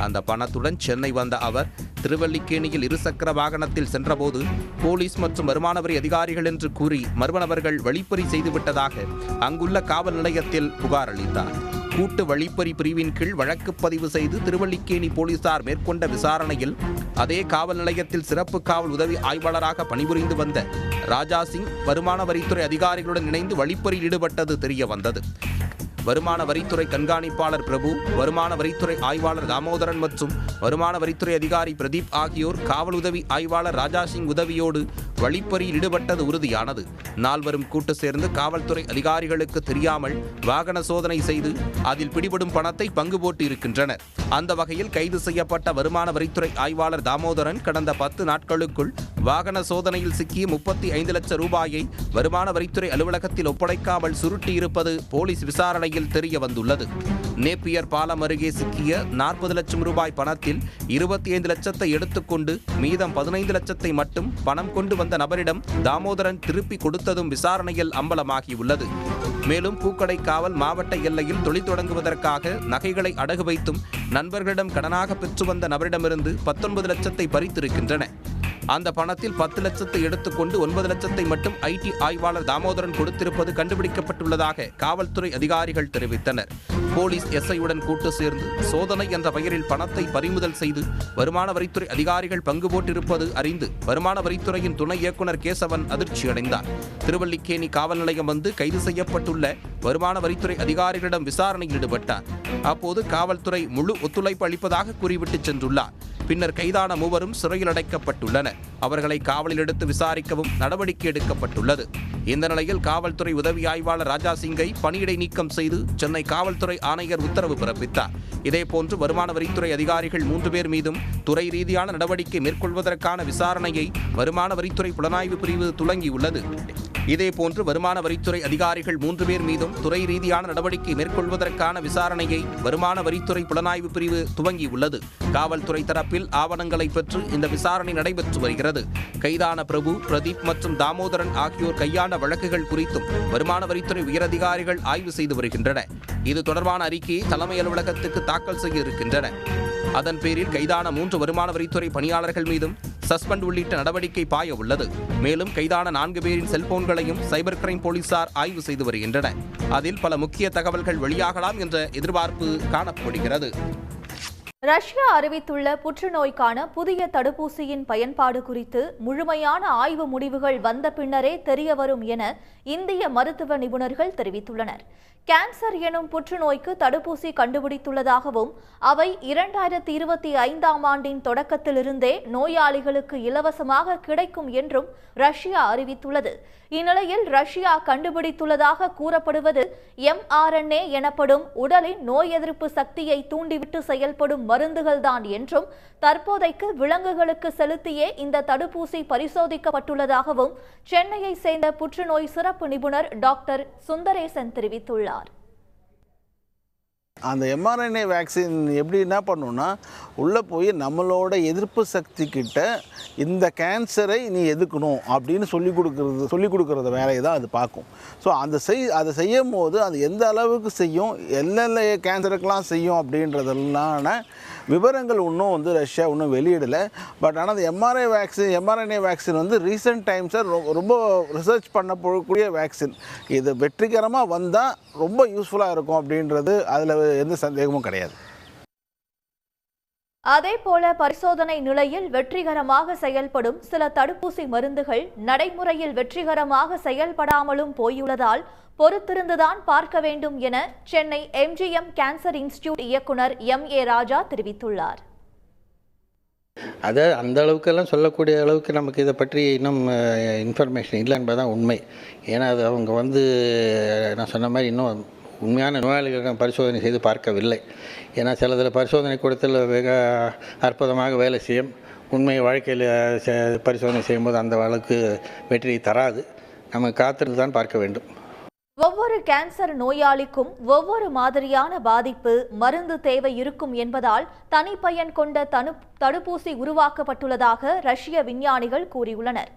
Speaker 5: அந்த பணத்துடன் சென்னை வந்த அவர் திருவல்லிக்கேணியில் இருசக்கர வாகனத்தில் சென்றபோது போலீஸ் மற்றும் வருமான வரி அதிகாரிகள் என்று கூறி மர்ம நபர்கள் வழிப்பறி செய்துவிட்டதாக அங்குள்ள காவல் நிலையத்தில் புகார் அளித்தார். கூட்டு வழிப்பறி பிரிவின் கீழ் வழக்கு பதிவு செய்து திருவல்லிக்கேணி போலீசார் மேற்கொண்ட விசாரணையில் அதே காவல் நிலையத்தில் சிறப்பு காவல் உதவி ஆய்வாளராக பணிபுரிந்து வந்த ராஜா சிங் வருமான வரித்துறை அதிகாரிகளுடன் இணைந்து வழிப்பறியில் ஈடுபட்டது தெரிய வந்தது. வருமான வரித்துறை கண்காணிப்பாளர் பிரபு, வருமான வரித்துறை ஆய்வாளர் தாமோதரன் மற்றும் வருமான வரித்துறை அதிகாரி பிரதீப் ஆகியோர் காவல் உதவி ஆய்வாளர் ராஜா சிங் உதவியோடு வழிப்பறியில் ஈடுபட்டது உறுதியானது. நால்வரும் கூட்டு சேர்ந்து காவல்துறை அதிகாரிகளுக்கு தெரியாமல் வாகன சோதனை செய்து அதில் பிடிபடும் பணத்தை பங்கு போட்டு இருக்கின்றனர். அந்த வகையில் கைது செய்யப்பட்ட வருமான வரித்துறை ஆய்வாளர் தாமோதரன் கடந்த 10 நாட்களுக்குள் வாகன சோதனையில் சிக்கிய 35 லட்சம் ரூபாயை வருமான வரித்துறை அலுவலகத்தில் ஒப்படைக்காமல் சுருட்டியிருப்பது போலீஸ் விசாரணையில் தெரிய வந்துள்ளது. நேப்பியர் பாலம் அருகே சிக்கிய 40 லட்சம் ரூபாய் பணத்தில் 25 லட்சத்தை எடுத்துக்கொண்டு மீதம் 15 லட்சத்தை மட்டும் பணம் கொண்டு வந்த நபரிடம் தாமோதரன் திருப்பி கொடுத்ததும் விசாரணையில் அம்பலமாகியுள்ளது. மேலும் பூக்கடை காவல் மாவட்ட எல்லையில் தொழில் தொடங்குவதற்காக நகைகளை அடகு வைத்தும் நண்பர்களிடம் கடனாக பெற்று வந்த நபரிடமிருந்து 19 லட்சத்தை பறித்திருக்கின்றன. அந்த பணத்தில் 10 லட்சத்தை எடுத்துக்கொண்டு 9 லட்சத்தை மட்டும் ஐடி ஆய்வாளர் தாமோதரன் கொடுத்திருப்பது கண்டுபிடிக்கப்பட்டுள்ளதாக காவல்துறை அதிகாரிகள் தெரிவித்தனர். போலீஸ் எஸ்ஐயுடன் கூட்டு சேர்ந்து சோதனை என்ற பெயரில் பணத்தை பறிமுதல் செய்து வருமான வரித்துறை அதிகாரிகள் பங்கு போட்டிருப்பது அறிந்து வருமான வரித்துறையின் துணை இயக்குநர் கேசவன் அதிர்ச்சியடைந்தார். திருவல்லிக்கேணி காவல் நிலையம் வந்து கைது செய்யப்பட்டுள்ள வருமான வரித்துறை அதிகாரிகளிடம் விசாரணையில் ஈடுபட்டார். அப்போது காவல்துறை முழு ஒத்துழைப்பு அளிப்பதாக கூறிவிட்டு சென்றுள்ளார். பின்னர் கைதான மூவரும் சிறையில் அடைக்கப்பட்டுள்ளனர். அவர்களை காவலில் எடுத்து விசாரிக்கவும் நடவடிக்கை எடுக்கப்பட்டுள்ளது. இந்த நிலையில் காவல்துறை உதவி ஆய்வாளர் ராஜா சிங்கை பணியிடை நீக்கம் செய்து சென்னை காவல்துறை ஆணையர் உத்தரவு பிறப்பித்தார். இதேபோன்று வருமான வரித்துறை அதிகாரிகள் 3 பேர் மீதும் துறை ரீதியான நடவடிக்கை மேற்கொள்வதற்கான விசாரணையை வருமான வரித்துறை புலனாய்வு பிரிவு துவங்கியுள்ளது. இதேபோன்று வருமான வரித்துறை அதிகாரிகள் 3 பேர் மீதும் துறை ரீதியான நடவடிக்கை மேற்கொள்வதற்கான விசாரணையை வருமான வரித்துறை புலனாய்வு பிரிவு துவங்கியுள்ளது. காவல்துறை தரப்பில் ஆவணங்களை பெற்று இந்த விசாரணை நடைபெற்று வருகிறது. கைதான பிரபு, பிரதீப் மற்றும் தாமோதரன் ஆகியோர் கையாண்ட வழக்குகள் குறித்தும் வருமான வரித்துறை உயரதிகாரிகள் ஆய்வு செய்து வருகின்றனர். இது தொடர்பான அறிக்கையை தலைமை அலுவலகத்துக்கு தாக்கல் செய்ய இருக்கின்றனர். அதன் பேரில் கைதான 3 வருமான வரித்துறை பணியாளர்கள் மீதும் சஸ்பெண்ட் உள்ளிட்ட நடவடிக்கை பாய உள்ளது. மேலும் கைதான 4 பேரின் செல்போன்களையும் சைபர் கிரைம் போலீசார் ஆய்வு செய்து வருகின்றனர். அதில் பல முக்கிய தகவல்கள் வெளியாகலாம் என்ற எதிர்பார்ப்பு காணப்படுகிறது.
Speaker 2: ரஷ்யா அறிவித்துள்ள புற்றுநோய்க்கான புதிய தடுப்பூசியின் பயன்பாடு குறித்து முழுமையான ஆய்வு முடிவுகள் வந்த பின்னரே தெரியவரும் என இந்திய மருத்துவ நிபுணர்கள் தெரிவித்துள்ளனர். கேன்சர் எனும் புற்றுநோய்க்கு தடுப்பூசி கண்டுபிடித்துள்ளதாகவும் அவை 2025ஆம் ஆண்டின் தொடக்கத்திலிருந்தே நோயாளிகளுக்கு இலவசமாக கிடைக்கும் என்றும் ரஷ்யா அறிவித்துள்ளது. இந்நிலையில் ரஷ்யா கண்டுபிடித்துள்ளதாக கூறப்படுவது mRNA எனப்படும் உடலின் நோய் எதிர்ப்பு சக்தியை தூண்டிவிட்டு செயல்படும் மருந்துகள்தான் என்றும் தற்போதைக்கு விலங்குகளுக்கு செலுத்தியே இந்த தடுப்பூசி பரிசோதிக்கப்பட்டுள்ளதாகவும் சென்னையை சேர்ந்த புற்றுநோய் சிறப்பு நிபுணர் டாக்டர் சுந்தரேசன் தெரிவித்துள்ளார்.
Speaker 18: அந்த mRNA வேக்சின் எப்படி என்ன பண்ணுன்னா உள்ளே போய் நம்மளோட எதிர்ப்பு சக்தி கிட்ட இந்த கேன்சரை நீ எதிர்க்கணும் அப்படின்னு சொல்லி கொடுக்குறத வேலையை தான் அது பார்க்கும். ஸோ அதை செய்யும் போது அது எந்த அளவுக்கு செய்யும், எந்தெந்த கேன்சருக்கெலாம் செய்யும் அப்படின்றதெல்லாம் விவரங்கள் இன்னும் ரஷ்யா இன்னும் வெளியிடலை. பட் ஆனால் அந்த mRNA வேக்சின் ரீசெண்ட் டைம்ஸில் ரொம்ப ரிசர்ச் பண்ணக்கூடிய வேக்சின். இது வெற்றிகரமாக வந்தால் ரொம்ப யூஸ்ஃபுல்லாக இருக்கும் அப்படின்றது அதில் எந்த சந்தேகமும் கிடையாது.
Speaker 2: அதேபோல பரிசோதனை நிலையில் வெற்றிகரமாக செயல்படும் சில தடுப்பூசி மருந்துகள் நடைமுறையில் வெற்றிகரமாக செயல்படாமலும் போயுள்ளதால் பொறுத்திருந்துதான் பார்க்க வேண்டும் என சென்னை MGM கேன்சர் இன்ஸ்டிடியூட் இயக்குனர் MA ராஜா தெரிவித்துள்ளார்.
Speaker 19: அதை அந்த அளவுக்கெல்லாம் சொல்லக்கூடிய அளவுக்கு நமக்கு இதை பற்றி இன்னும் இன்ஃபர்மேஷன் இல்லை என்பதுதான் உண்மை. ஏன்னா அது அவங்க நான் சொன்ன மாதிரி இன்னும் உண்மையான நோயாளிகளிடம் பரிசோதனை செய்து பார்க்கவில்லை. ஏன்னா சிலதில் பரிசோதனை கூடத்தில் மிக அற்புதமாக வேலை செய்யும், உண்மை வாழ்க்கையில் பரிசோதனை செய்யும்போது அந்த அளவுக்கு வெற்றியை தராது. நம்ம காத்திருந்து தான் பார்க்க வேண்டும்.
Speaker 2: ஒவ்வொரு கேன்சர் நோயாளிக்கும் ஒவ்வொரு மாதிரியான பாதிப்பு மருந்து தேவை இருக்கும் என்பதால் தனிப்பயன் கொண்ட தடுப்பூசி உருவாக்கப்பட்டுள்ளதாக ரஷ்ய விஞ்ஞானிகள் கூறியுள்ளனர்.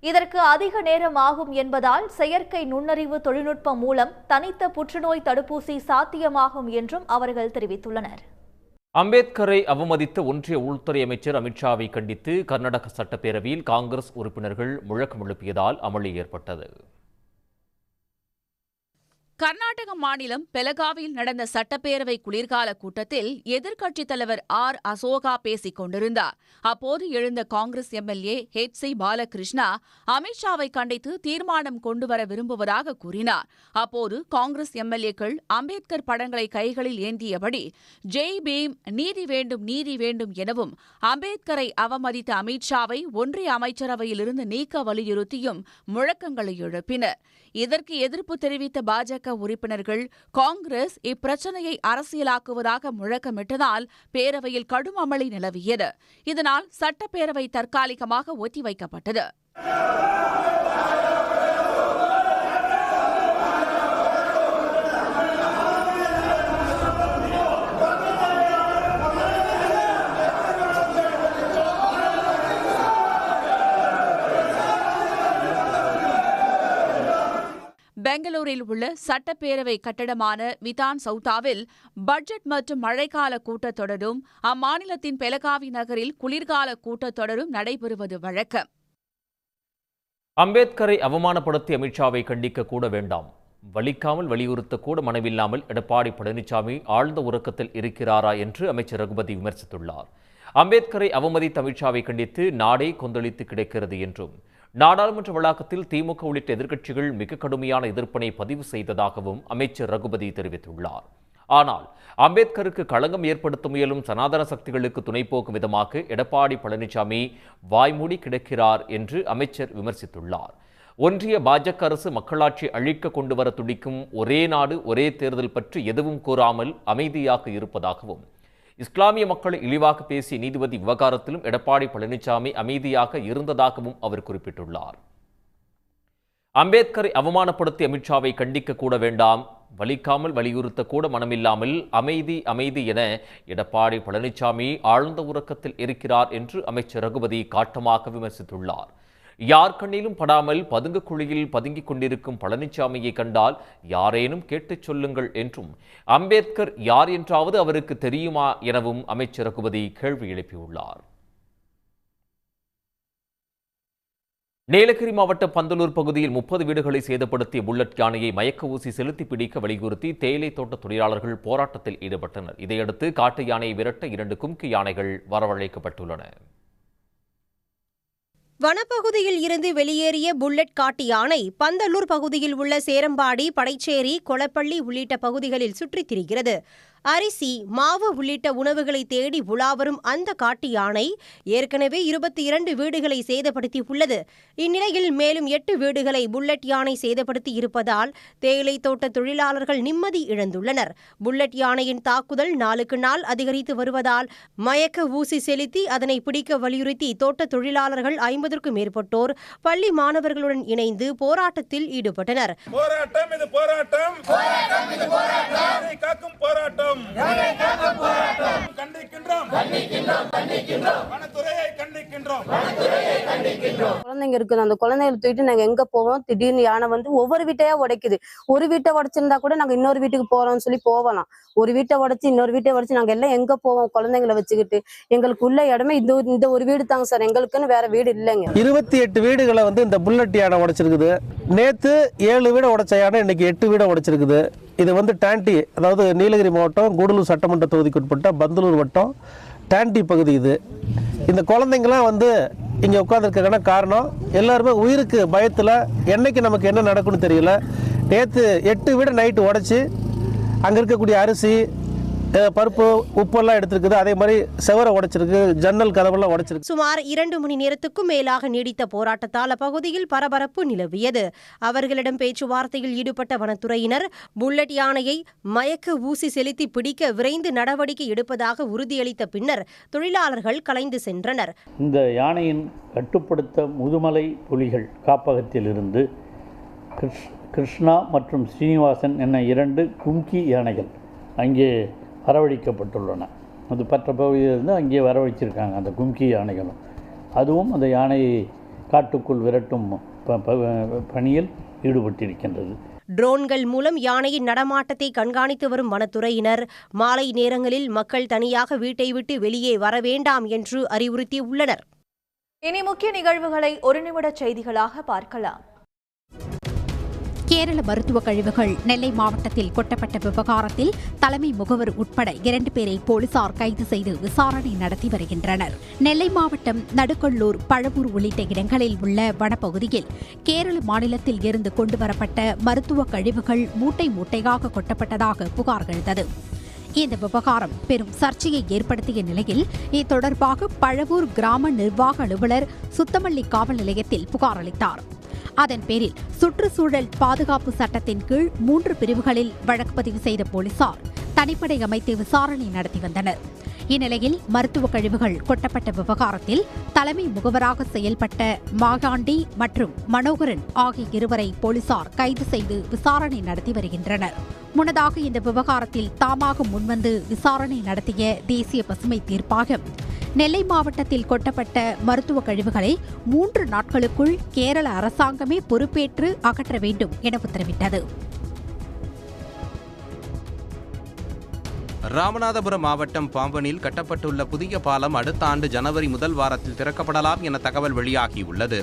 Speaker 2: இதற்கு அதிக நேரம் ஆகும் என்பதால் செயற்கை நுண்ணறிவு தொழில்நுட்பம் மூலம் தனித்த புற்றுநோய் தடுப்பூசி சாத்தியமாகும் என்றும் அவர்கள் தெரிவித்துள்ளனர்.
Speaker 1: அம்பேத்கரை அவமதித்த ஒன்றிய உள்துறை அமைச்சர் அமித்ஷாவை கண்டித்து கர்நாடக சட்டப்பேரவையில் காங்கிரஸ் உறுப்பினர்கள் முழக்கம் எழுப்பியதால் அமளி ஏற்பட்டது.
Speaker 20: கர்நாடக மாநிலம் பெலகாவியில் நடந்த சட்டப்பேரவை குளிர்கால கூட்டத்தில் எதிர்க்கட்சித் தலைவர் ஆர் அசோகா பேசிக் கொண்டிருந்தார். அப்போது எழுந்த காங்கிரஸ் எம்எல்ஏ ஹெச்.சி. பாலகிருஷ்ணா அமித்ஷாவை கண்டித்து தீர்மானம் கொண்டுவர விரும்புவதாக கூறினார். அப்போது காங்கிரஸ் எம்எல்ஏக்கள் அம்பேத்கர் படங்களை கைகளில் ஏந்தியபடி ஜெய் பீம், நீதி வேண்டும் நீதி வேண்டும் எனவும் அம்பேத்கரை அவமதித்த அமித்ஷாவை ஒன்றிய அமைச்சரவையிலிருந்து நீக்க வலியுறுத்தியும் முழக்கங்களை எழுப்பினர். இதற்கு எதிர்ப்பு தெரிவித்த பாஜக உறுப்பினர்கள் காங்கிரஸ் இப்பிரச்சனையை அரசியலாக்குவதாக முழக்கமிட்டதால் பேரவையில் கடும் அமளி நிலவியது. இதனால் சட்டப்பேரவை தற்காலிகமாக ஒத்திவைக்கப்பட்டது. பெங்களூரில் உள்ள சட்டப்பேரவை கட்டடமான விதான் சவுதாவில் பட்ஜெட் மற்றும் மழைக்கால கூட்டத்தொடரும் அம்மாநிலத்தின் பெலகாவி நகரில் குளிர்கால கூட்டத்தொடரும் நடைபெறுவது வழக்கம்.
Speaker 1: அம்பேத்கரை அவமானப்படுத்தி அமித்ஷாவை கண்டிக்க கூட வேண்டாம், வலிக்காமல் வலியுறுத்த கூட மனமில்லாமல் எடப்பாடி பழனிசாமி ஆழ்ந்த உறக்கத்தில் இருக்கிறாரா என்று அமைச்சர் ரகுபதி விமர்சித்துள்ளார். அம்பேத்கரை அவமதித்த அமித்ஷாவை கண்டித்து நாடே கொந்தளித்து கிடக்கிறது என்றும் நாடாளுமன்ற வளாகத்தில் திமுக உள்ளிட்ட எதிர்க்கட்சிகள் மிக கடுமையான எதிர்ப்பினை பதிவு செய்ததாகவும் அமைச்சர் ரகுபதி தெரிவித்துள்ளார். ஆனால் அம்பேத்கருக்கு களங்கம் ஏற்படுத்த முயலும் சனாதன சக்திகளுக்கு துணை போக்கும் விதமாக எடப்பாடி பழனிசாமி வாய்மூடி கிடக்கிறார் என்று அமைச்சர் விமர்சித்துள்ளார். ஒன்றிய பாஜக அரசு மக்களாட்சி அழிக்க கொண்டு வர துடிக்கும் ஒரே நாடு ஒரே தேர்தல் பற்றி எதுவும் கூறாமல் அமைதியாக இருப்பதாகவும், இஸ்லாமிய மக்களை இழிவாக பேசிய நீதிபதி விவகாரத்திலும் எடப்பாடி பழனிசாமி அமைதியாக இருந்ததாகவும் அவர் குறிப்பிட்டுள்ளார். அம்பேத்கரை அவமானப்படுத்தி அமித்ஷாவை கண்டிக்க கூட வேண்டாம், வலிக்காமல் வலியுறுத்த கூட மனமில்லாமல் அமைதி அமைதி என எடப்பாடி பழனிசாமி ஆழ்ந்த உறக்கத்தில் இருக்கிறார் என்று அமைச்சர் ரகுபதி காட்டமாக விமர்சித்துள்ளார். யார் கண்ணிலும் படாமல் பதுங்கு குழியில் பதுங்கிக் கொண்டிருக்கும் பழனிசாமியை கண்டால் யாரேனும் கேட்டுச் சொல்லுங்கள் என்றும், அம்பேத்கர் யார் என்றாவது அவருக்கு தெரியுமா எனவும் அமைச்சர் ரகுபதி கேள்வி எழுப்பியுள்ளார். நீலகிரி மாவட்டம் பந்தலூர் பகுதியில் 30 வீடுகளை சேதப்படுத்திய புல்லட் யானையை மயக்க ஊசி செலுத்தி பிடிக்க வலியுறுத்தி தேயிலை தோட்ட தொழிலாளர்கள் போராட்டத்தில் ஈடுபட்டனர். இதையடுத்து காட்டு யானையை விரட்ட 2 கும்கி யானைகள் வரவழைக்கப்பட்டுள்ளன.
Speaker 21: வனப்பகுதியில் இருந்து வெளியேறிய புல்லட் காட்டு யானை பந்தலூர் பகுதியில் உள்ள சேரம்பாடி, படைச்சேரி, கொளப்பள்ளி உள்ளிட்ட பகுதிகளில் சுற்றித் திரிகிறது. அரிசி, மாவு உள்ளிட்ட உணவுகளை தேடி உலாவரும் அந்த காட்டு யானை ஏற்கனவே 22 வீடுகளை சேதப்படுத்தி உள்ளது. இந்நிலையில் மேலும் 8 வீடுகளை புல்லட் யானை சேதப்படுத்தி இருப்பதால் தேயிலை தோட்ட தொழிலாளர்கள் நிம்மதி இழந்துள்ளனர். புல்லட் யானையின் தாக்குதல் நாளுக்கு நாள் அதிகரித்து வருவதால் மயக்க ஊசி செலுத்தி அதனை பிடிக்க வலியுறுத்தி தோட்ட தொழிலாளர்கள் 50க்கும் மேற்பட்டோர் பள்ளி மாணவர்களுடன் இணைந்து போராட்டத்தில் ஈடுபட்டனர்.
Speaker 22: குழந்தைங்க இருக்குது, அந்த குழந்தைகளை தூக்கிட்டு நாங்க எங்க போவோம்? திடீர்னு யானை வந்து ஒவ்வொரு வீட்டையா உடைக்குது. ஒரு வீட்டை உடைச்சிருந்தா கூட நாங்க இன்னொரு வீட்டுக்கு போறோம்னு சொல்லி போகலாம். ஒரு வீட்டை உடைச்சு இன்னொரு வீட்டை உடைச்சு நாங்க எல்லாம் எங்க போவோம்? குழந்தைங்களை வச்சுக்கிட்டு எங்களுக்கு உள்ள இடமே இந்த ஒரு வீடு தாங்க சார், எங்களுக்குன்னு வேற வீடு இல்லைங்க.
Speaker 23: 28 வீடுகளை வந்து இந்த புல்லட் யானை உடைச்சிருக்குது. நேத்து 7 வீடை உடைச்ச யானை இன்னைக்கு 8 வீடை உடைச்சிருக்குது. இது வந்து டாண்டி, அதாவது நீலகிரி மாவட்டம் கூடலூர் சட்டமன்ற தொகுதிக்கு உட்பட்ட பந்தலூர் வட்டம் டாண்டி பகுதி. இந்த குழந்தைங்களாம் வந்து இங்கே உட்காந்துருக்காங்கன்னா காரணம் எல்லாருமே உயிருக்கு பயத்தில் என்னைக்கு நமக்கு என்ன நடக்கும்னு தெரியல. நேற்று 8 வீடு நைட்டு உடைச்சி அங்கே இருக்கக்கூடிய அரிசி, பருப்பு, உப்பெல்லாம் எடுத்திருக்குது. அதே மாதிரி செவரை உடைச்சிருக்கு, ஜன்னல் கதவெல்லாம் உடைச்சிருக்கு.
Speaker 21: சுமார் 2 மணி நேரத்துக்கும் மேலாக நீடித்த போராட்டத்தால் அப்பகுதியில் பரபரப்பு நிலவியது. அவர்களிடம் பேச்சுவார்த்தையில் ஈடுபட்ட வனத்துறையினர் புல்லட் யானையை மயக்க ஊசி செலுத்தி பிடிக்க விரைந்து நடவடிக்கை எடுப்பதாக உறுதியளித்த பின்னர் தொழிலாளர்கள் கலைந்து சென்றனர்.
Speaker 24: இந்த யானையின் கட்டுப்படுத்த முதுமலை புலிகள் காப்பகத்தில் இருந்து
Speaker 4: கிருஷ்ணா மற்றும் ஸ்ரீனிவாசன் என 2 கும்கி யானைகள் அங்கே வரவழைக்கப்பட்டுள்ளன. அது மற்ற பகுதியிலிருந்து அங்கே வரவழைச்சிருக்காங்க அந்த கும்கி யானைகளும். அதுவும் அந்த யானையை காட்டுக்குள் விரட்டும் பணியில் ஈடுபட்டிருக்கின்றது.
Speaker 21: ட்ரோன்கள் மூலம் யானையின் நடமாட்டத்தை கண்காணித்து வரும் வனத்துறையினர் மாலை நேரங்களில் மக்கள் தனியாக வீட்டை விட்டு வெளியே வர வேண்டாம் என்று அறிவுறுத்தியுள்ளனர்.
Speaker 2: இனி முக்கிய நிகழ்வுகளை ஒரு நிமிட செய்திகளாக பார்க்கலாம்.
Speaker 6: கேரள மருத்துவ கழிவுகள் நெல்லை மாவட்டத்தில் கொட்டப்பட்ட விவகாரத்தில் தலைமை முகவர் உட்பட 2 பேரை போலீசார் கைது செய்து விசாரணை நடத்தி வருகின்றனர். நெல்லை மாவட்டம் நடுக்கொள்ளூர், பழவூர் உள்ளிட்ட இடங்களில் உள்ள வனப்பகுதியில் கேரள மாநிலத்தில் இருந்து கொண்டுவரப்பட்ட மருத்துவ கழிவுகள் மூட்டை மூட்டையாக கொட்டப்பட்டதாக புகார் எழுந்தது. இந்த விவகாரம் பெரும் சர்ச்சையை ஏற்படுத்திய நிலையில் இது தொடர்பாக பழவூர் கிராம நிர்வாக அலுவலர் சுத்தமல்லி காவல் நிலையத்தில் புகார் அளித்தார். அதன் பேரில் சுற்றுச்சூழல் பாதுகாப்பு சட்டத்தின் கீழ் 3 பிரிவுகளில் வழக்கு பதிவு செய்த போலீசார் தனிப்படை அமைத்து விசாரணை நடத்தி வந்தனர். இந்நிலையில் மருத்துவ கழிவுகள் கொட்டப்பட்ட விவகாரத்தில் தலைமை முகவராக செயல்பட்ட மாகாண்டி மற்றும் மனோகரன் ஆகிய 2 போலீசார் கைது செய்து விசாரணை நடத்தி வருகின்றனர். முன்னதாக இந்த விவகாரத்தில் தாமாக முன்வந்து விசாரணை நடத்திய தேசிய பசுமை தீர்ப்பாயம் நெல்லை மாவட்டத்தில் கொட்டப்பட்ட மருத்துவ கழிவுகளை 3 நாட்களுக்குள் கேரள அரசாங்கமே பொறுப்பேற்று அகற்ற வேண்டும் என உத்தரவிட்டது.
Speaker 5: ராமநாதபுரம் மாவட்டம் பாம்பனில் கட்டப்பட்டுள்ள புதிய பாலம் அடுத்த ஆண்டு ஜனவரி முதல் வாரத்தில் திறக்கப்படலாம் என தகவல் வெளியாகியுள்ளது.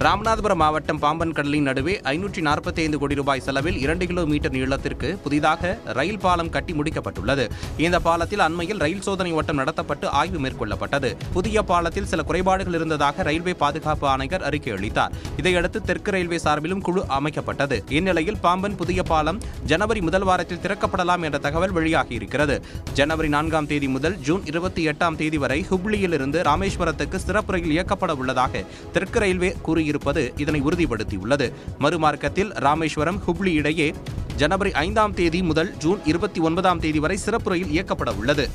Speaker 5: ராமநாதபுரம் மாவட்டம் பாம்பன் கடலின் நடுவே 545 கோடி ரூபாய் செலவில் 2 கிலோமீட்டர் நீளத்திற்கு புதிதாக ரயில் பாலம் கட்டி முடிக்கப்பட்டுள்ளது. இந்த பாலத்தில் அண்மையில் ரயில் சோதனை ஓட்டம் நடத்தப்பட்டு ஆய்வு மேற்கொள்ளப்பட்டது. புதிய பாலத்தில் சில குறைபாடுகள் இருந்ததாக ரயில்வே பாதுகாப்பு ஆணையர் அறிக்கை அளித்தார். இதையடுத்து தெற்கு ரயில்வே சார்பிலும் குழு அமைக்கப்பட்டது. இந்நிலையில் பாம்பன் புதிய பாலம் ஜனவரி முதல் வாரத்தில் திறக்கப்படலாம் என்ற தகவல் வெளியாகியிருக்கிறது. ஜனவரி 4ஆம் தேதி முதல் ஜூன் 28ஆம் தேதி வரை ஹுப்ளியில் இருந்து ராமேஸ்வரத்துக்கு சிறப்பு ரயில் இயக்கப்பட உள்ளதாக தெற்கு ரயில்வே கூறியிருப்பது இதனை உறுதிப்படுத்தியுள்ளது. மறுமார்க்கத்தில் ராமேஸ்வரம் ஹுப்ளி இடையே ஜனவரி 5ஆம் தேதி முதல் ஜூன் 29ஆம் தேதி வரை சிறப்பு ரயில் இயக்கப்பட உள்ளது.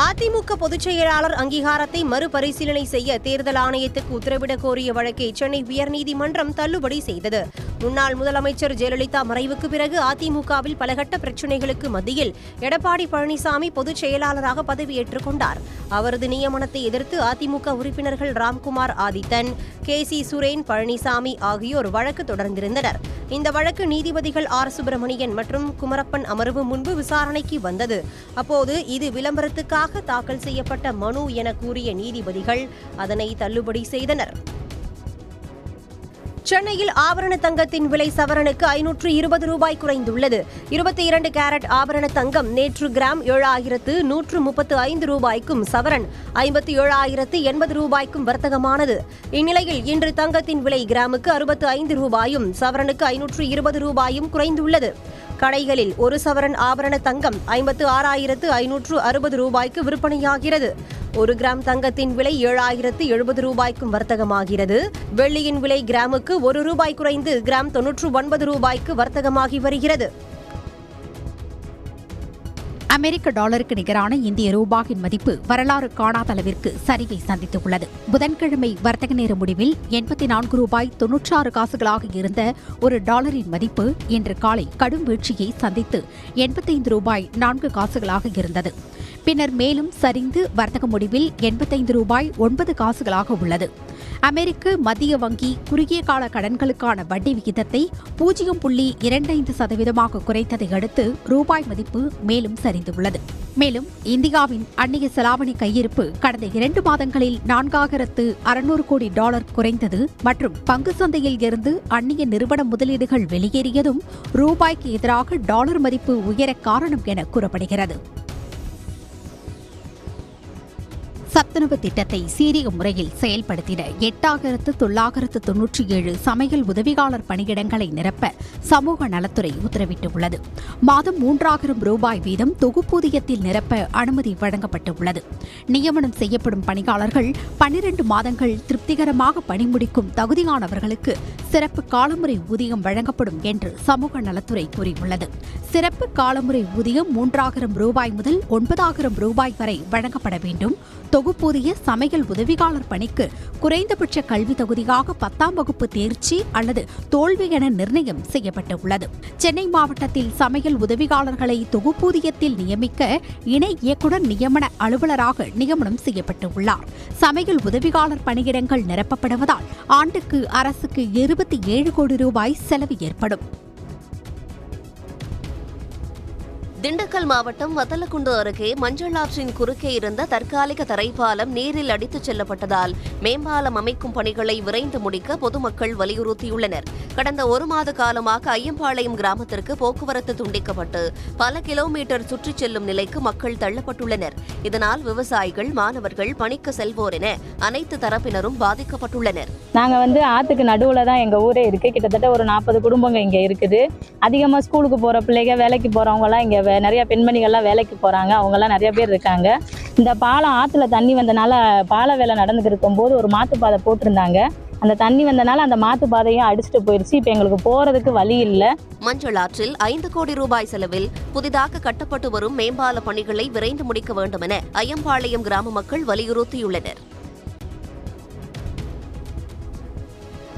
Speaker 21: அதிமுக பொதுச் செயலாளர் அங்கீகாரத்தை மறுபரிசீலனை செய்ய தேர்தல் ஆணையத்துக்கு உத்தரவிடக் கோரிய வழக்கை சென்னை உயர்நீதிமன்றம் தள்ளுபடி செய்தது. முன்னாள் முதலமைச்சர் ஜெயலலிதா மறைவுக்கு பிறகு அதிமுகவில் பலகட்ட பிரச்சினைகளுக்கு மத்தியில் எடப்பாடி பழனிசாமி பொதுச் செயலாளராக பதவியேற்றுக் கொண்டார். அவரது நியமனத்தை எதிர்த்து அதிமுக உறுப்பினர்கள் ராம்குமார் ஆதித்தன், KC சுரேன், பழனிசாமி ஆகியோர் வழக்கு தொடர்ந்திருந்தனர். இந்த வழக்கு நீதிபதிகள் R சுப்பிரமணியன் மற்றும் குமரப்பன் அமர்வு முன்பு விசாரணைக்கு வந்தது. அப்போது இது விளம்பரத்துக்காக தாக்கல் செய்யப்பட்ட மனு என கூறிய நீதிபதிகள் அதனை தள்ளுபடி செய்தனர். சென்னையில் ஆபரண தங்கத்தின் விலை சவரனுக்கு 520 ரூபாய் குறைந்துள்ளது. 22 கேரட் ஆபரண தங்கம் நேற்று கிராம் 7135 ரூபாய்க்கும் சவரன் 57,080 ரூபாய்க்கும் வர்த்தகமானது. இந்நிலையில் இன்று தங்கத்தின் விலை கிராமுக்கு 65 ரூபாயும் சவரனுக்கு 520 ரூபாயும் குறைந்துள்ளது. கடைகளில் ஒரு சவரன் ஆபரண தங்கம் 56,560 ரூபாய்க்கு விற்பனையாகிறது. 1 கிராம் தங்கத்தின் விலை 7,070 ரூபாய்க்கும் வர்த்தகமாகிறது. வெள்ளியின் விலை கிராமுக்கு 1 ரூபாய் குறைந்து கிராம் 99 ரூபாய்க்கு வர்த்தகமாகி வருகிறது.
Speaker 6: அமெரிக்க டாலருக்கு நிகரான இந்திய ரூபாயின் மதிப்பு வரலாறு காணாத அளவிற்கு சரிவை சந்தித்துள்ளது. புதன்கிழமை வர்த்தக நேர முடிவில் 84 ரூபாய் 96 காசுகளாக இருந்த ஒரு டாலரின் மதிப்பு இன்று காலை கடும் வீழ்ச்சியை சந்தித்து 85 ரூபாய் 4 காசுகளாக இருந்தது. பின்னர் மேலும் சரிந்து வர்த்தக முடிவில் 85 ரூபாய் 9 காசுகளாக உள்ளது. அமெரிக்க மத்திய வங்கி குறுகிய கால கடன்களுக்கான வட்டி விகிதத்தை 0.25% குறைத்ததை அடுத்து ரூபாய் மதிப்பு மேலும் சரிந்துள்ளது. மேலும் இந்தியாவின் அந்நிய செலாவணி கையிருப்பு கடந்த 2 மாதங்களில் 4,600 கோடி டாலர் குறைந்தது மற்றும் பங்கு சந்தையில் இருந்து அந்நிய நிறுவன முதலீடுகள் வெளியேறியதும் ரூபாய்க்கு எதிராக டாலர் மதிப்பு உயர காரணம் என கூறப்படுகிறது. சத்துணவு திட்டத்தை சீரிய முறையில் செயல்படுத்திட 8,997 சமையல் உதவியாளர் பணியிடங்களை நிரப்ப சமூக நலத்துறை உத்தரவிட்டுள்ளது. மாதம் 3,000 ரூபாய் வீதம் தொகுப்பூதியத்தில் நிரப்ப அனுமதி வழங்கப்பட்டுள்ளது. நியமனம் செய்யப்படும் பணியாளர்கள் 12 மாதங்கள் திருப்திகரமாக பணி முடிக்கும் தகுதியானவர்களுக்கு சிறப்பு காலமுறை ஊதியம் வழங்கப்படும் என்று சமூக நலத்துறை கூறியுள்ளது. சிறப்பு காலமுறை ஊதியம் 3,000 ரூபாய் முதல் 9,000 ரூபாய் வரை வழங்கப்பட வேண்டும். தொகுப்பூதிய சமையல் உதவியாளர் பணிக்கு குறைந்தபட்ச கல்வி தகுதியாக 10ஆம் வகுப்பு தேர்ச்சி அல்லது தோல்வி என நிர்ணயம் செய்யப்பட்டுள்ளது. சென்னை மாவட்டத்தில் சமையல் உதவியாளர்களை தொகுப்பூதியத்தில் நியமிக்க இணை இயக்குநர் நியமன அலுவலராக நியமனம் செய்யப்பட்டுள்ளார். சமையல் உதவியாளர் பணியிடங்கள் நிரப்பப்படுவதால் ஆண்டுக்கு அரசுக்கு 27 கோடி ரூபாய் செலவு ஏற்படும்.
Speaker 3: திண்டுக்கல் மாவட்டம் வத்தலக்குண்டு அருகே மஞ்சள் ஆற்றின் குறுக்கே இருந்த தற்காலிக தரைப்பாலம் நீரில் அடித்துச் செல்லப்பட்டதால் மேம்பாலம் அமைக்கும் பணிகளை விரைந்து முடிக்க பொதுமக்கள் வலியுறுத்தியுள்ளனர். கடந்த 1 மாத காலமாக ஐயம்பாளையம் கிராமத்திற்கு போக்குவரத்து துண்டிக்கப்பட்டு பல கிலோமீட்டர் சுற்றிச் செல்லும் நிலைக்கு மக்கள் தள்ளப்பட்டுள்ளனர். இதனால் விவசாயிகள், மாணவர்கள், பணிக்கு செல்வோர் என அனைத்து தரப்பினரும் பாதிக்கப்பட்டுள்ளனர்.
Speaker 7: நாங்கள் ஆற்றுக்கு நடுவில் தான் எங்கள் ஊரே இருக்குது. கிட்டத்தட்ட ஒரு 40 குடும்பங்க இங்கே இருக்குது. அதிகமாக ஸ்கூலுக்கு போகிற பிள்ளைங்க, வேலைக்கு போகிறவங்களாம் இங்கே நிறைய பெண்மணிகள்லாம் வேலைக்கு போகிறாங்க. அவங்கெல்லாம் நிறைய பேர் இருக்காங்க. இந்த பாலம் ஆற்றுல தண்ணி வந்தனால பால வேலை நடந்துட்டு இருக்கும்போது ஒரு மாற்றுப்பாதை போட்டிருந்தாங்க. அந்த தண்ணி வந்தனால அந்த மாத்து பாதையும் அடிச்சுட்டு போயிருச்சு. இப்போ எங்களுக்கு போறதுக்கு வழி இல்லை.
Speaker 3: மஞ்சள் ஆற்றில் 5 கோடி ரூபாய் செலவில் புதிதாக கட்டப்பட்டு வரும் மேம்பால பணிகளை விரைந்து முடிக்க வேண்டும் என ஐயம்பாளையம் கிராம மக்கள் வலியுறுத்தியுள்ளனர்.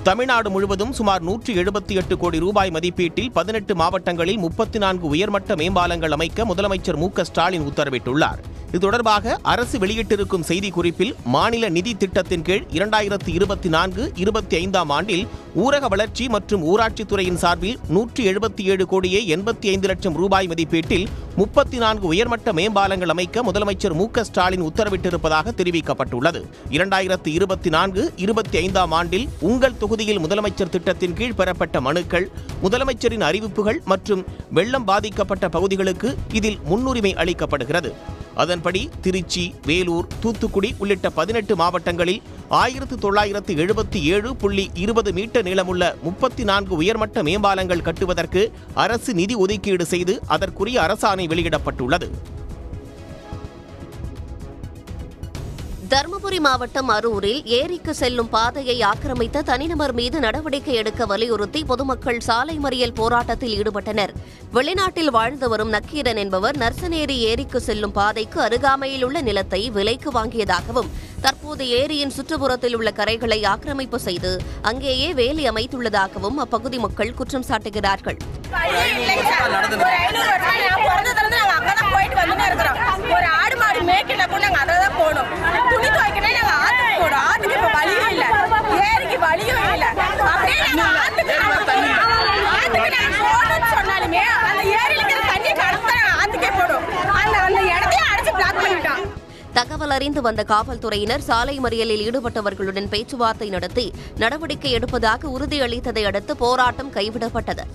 Speaker 5: தமிழ்நாடு முழுவதும் சுமார் 178 கோடி ரூபாய் மதிப்பீட்டில் 18 மாவட்டங்களில் 34 உயர்மட்ட மேம்பாலங்கள் அமைக்க முதலமைச்சர் மு.க.ஸ்டாலின் உத்தரவிட்டுள்ளார். இது தொடர்பாக அரசு வெளியிட்டிருக்கும் செய்திக்குறிப்பில் மாநில நிதி திட்டத்தின் கீழ் 2024-25ஆம் ஆண்டில் ஊரக வளர்ச்சி மற்றும் ஊராட்சித்துறையின் சார்பில் 177 கோடியே 85 லட்சம் ரூபாய் மதிப்பீட்டில் 34 உயர்மட்ட மேம்பாலங்கள் அமைக்க முதலமைச்சர் மு.க.ஸ்டாலின் உத்தரவிட்டிருப்பதாக தெரிவிக்கப்பட்டுள்ளது. 2024-25ஆம் ஆண்டில் உங்கள் தொகுதியில் முதலமைச்சர் திட்டத்தின் கீழ் பெறப்பட்ட மனுக்கள், முதலமைச்சரின் அறிவிப்புகள் மற்றும் வெள்ளம் பாதிக்கப்பட்ட பகுதிகளுக்கு இதில் முன்னுரிமை அளிக்கப்படுகிறது. அதன்படி திருச்சி, வேலூர், தூத்துக்குடி உள்ளிட்ட 18 மாவட்டங்களில் 1977.20 மீட்டர் நீளமுள்ள 34 உயர்மட்ட மேம்பாலங்கள் கட்டுவதற்கு அரசு நிதி ஒதுக்கீடு செய்து அதற்குரிய அரசாணை வெளியிடப்பட்டுள்ளது.
Speaker 3: தருமபுரி மாவட்டம் அரூரில் ஏரிக்கு செல்லும் பாதையை ஆக்கிரமித்த தனிநபர் மீது நடவடிக்கை எடுக்க வலியுறுத்தி பொதுமக்கள் சாலை மறியல் போராட்டத்தில் ஈடுபட்டனர். வெளிநாட்டில் வாழ்ந்து வரும் நக்கீரன் என்பவர் நர்சனேரி ஏரிக்கு செல்லும் பாதைக்கு அருகாமையில் உள்ள நிலத்தை விலைக்கு வாங்கியதாகவும், தற்போது ஏரியின் சுற்றுப்புறத்தில் உள்ள கரைகளை ஆக்கிரமிப்பு செய்து அங்கேயே வேலி அமைத்துள்ளதாகவும் அப்பகுதி மக்கள் குற்றம் சாட்டுகிறார்கள். தகவல் அறிந்து வந்த காவல்துறையினர் சாலை மறியலில் ஈடுபட்டவர்களுடன் பேச்சுவார்த்தை நடத்தி நடவடிக்கை எடுப்பதாக உறுதியளித்ததை அடுத்து போராட்டம் கைவிடப்பட்டது.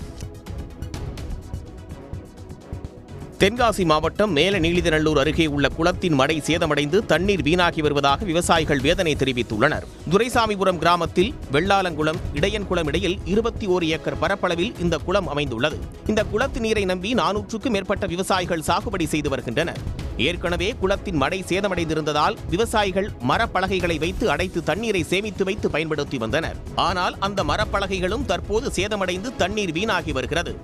Speaker 5: தென்காசி மாவட்டம் மேல நீலிதநல்லூர் அருகே உள்ள குளத்தின் மடை சேதமடைந்து தண்ணீர் வீணாகி வருவதாக விவசாயிகள் வேதனை தெரிவித்துள்ளனர். துரைசாமிபுரம் கிராமத்தில் வெள்ளாலங்குளம், இடையன்குளம் இடையில் 21 ஏக்கர் பரப்பளவில் இந்த குளம் அமைந்துள்ளது. இந்த குளத்து நீரை நம்பி 400க்கும் மேற்பட்ட விவசாயிகள் சாகுபடி செய்து வருகின்றனர். ஏற்கனவே குளத்தின் மடை சேதமடைந்திருந்ததால் விவசாயிகள் மரப்பலகைகளை வைத்து அடைத்து தண்ணீரை சேமித்து வைத்து பயன்படுத்தி வந்தனர். ஆனால் அந்த மரப்பலகைகளும் தற்போது சேதமடைந்து தண்ணீர் வீணாகி வருகிறது.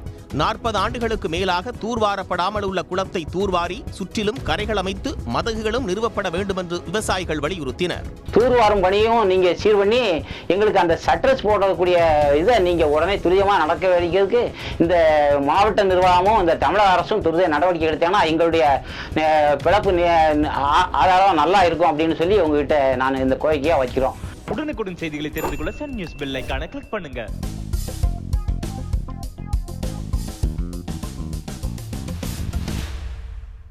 Speaker 5: 40 ஆண்டுகளுக்கு மேலாக தூர்வாரப்படாமல் உள்ள குளத்தை தூர்வாரி சுற்றிலும் கரைகள் அமைத்து மதகுகளும் நிறுவப்பட வேண்டும் என்று விவசாயிகள் வலியுறுத்தினர்.
Speaker 8: தூர்வாரும் பணியும் நீங்க சீர் பண்ணி எங்களுக்கு அந்த சட்ரஸ் போடக்கூடிய இதை நீங்க உடனே துரிதமா நடக்க வைக்கிறதுக்கு இந்த மாவட்ட நிர்வாகமும் இந்த தமிழக அரசும் துரித நடவடிக்கை எடுத்தாங்கன்னா எங்களுடைய பிழப்பு ஆதாரம் நல்லா இருக்கும் அப்படின்னு சொல்லி உங்ககிட்ட நான் இந்த கோரிக்கையா வைக்கிறோம்.
Speaker 24: உடனுக்குடன் செய்திகளை தெரிந்து கொள்ள சன் நியூஸ் பெல் ஐகானை கிளிக் பண்ணுங்க.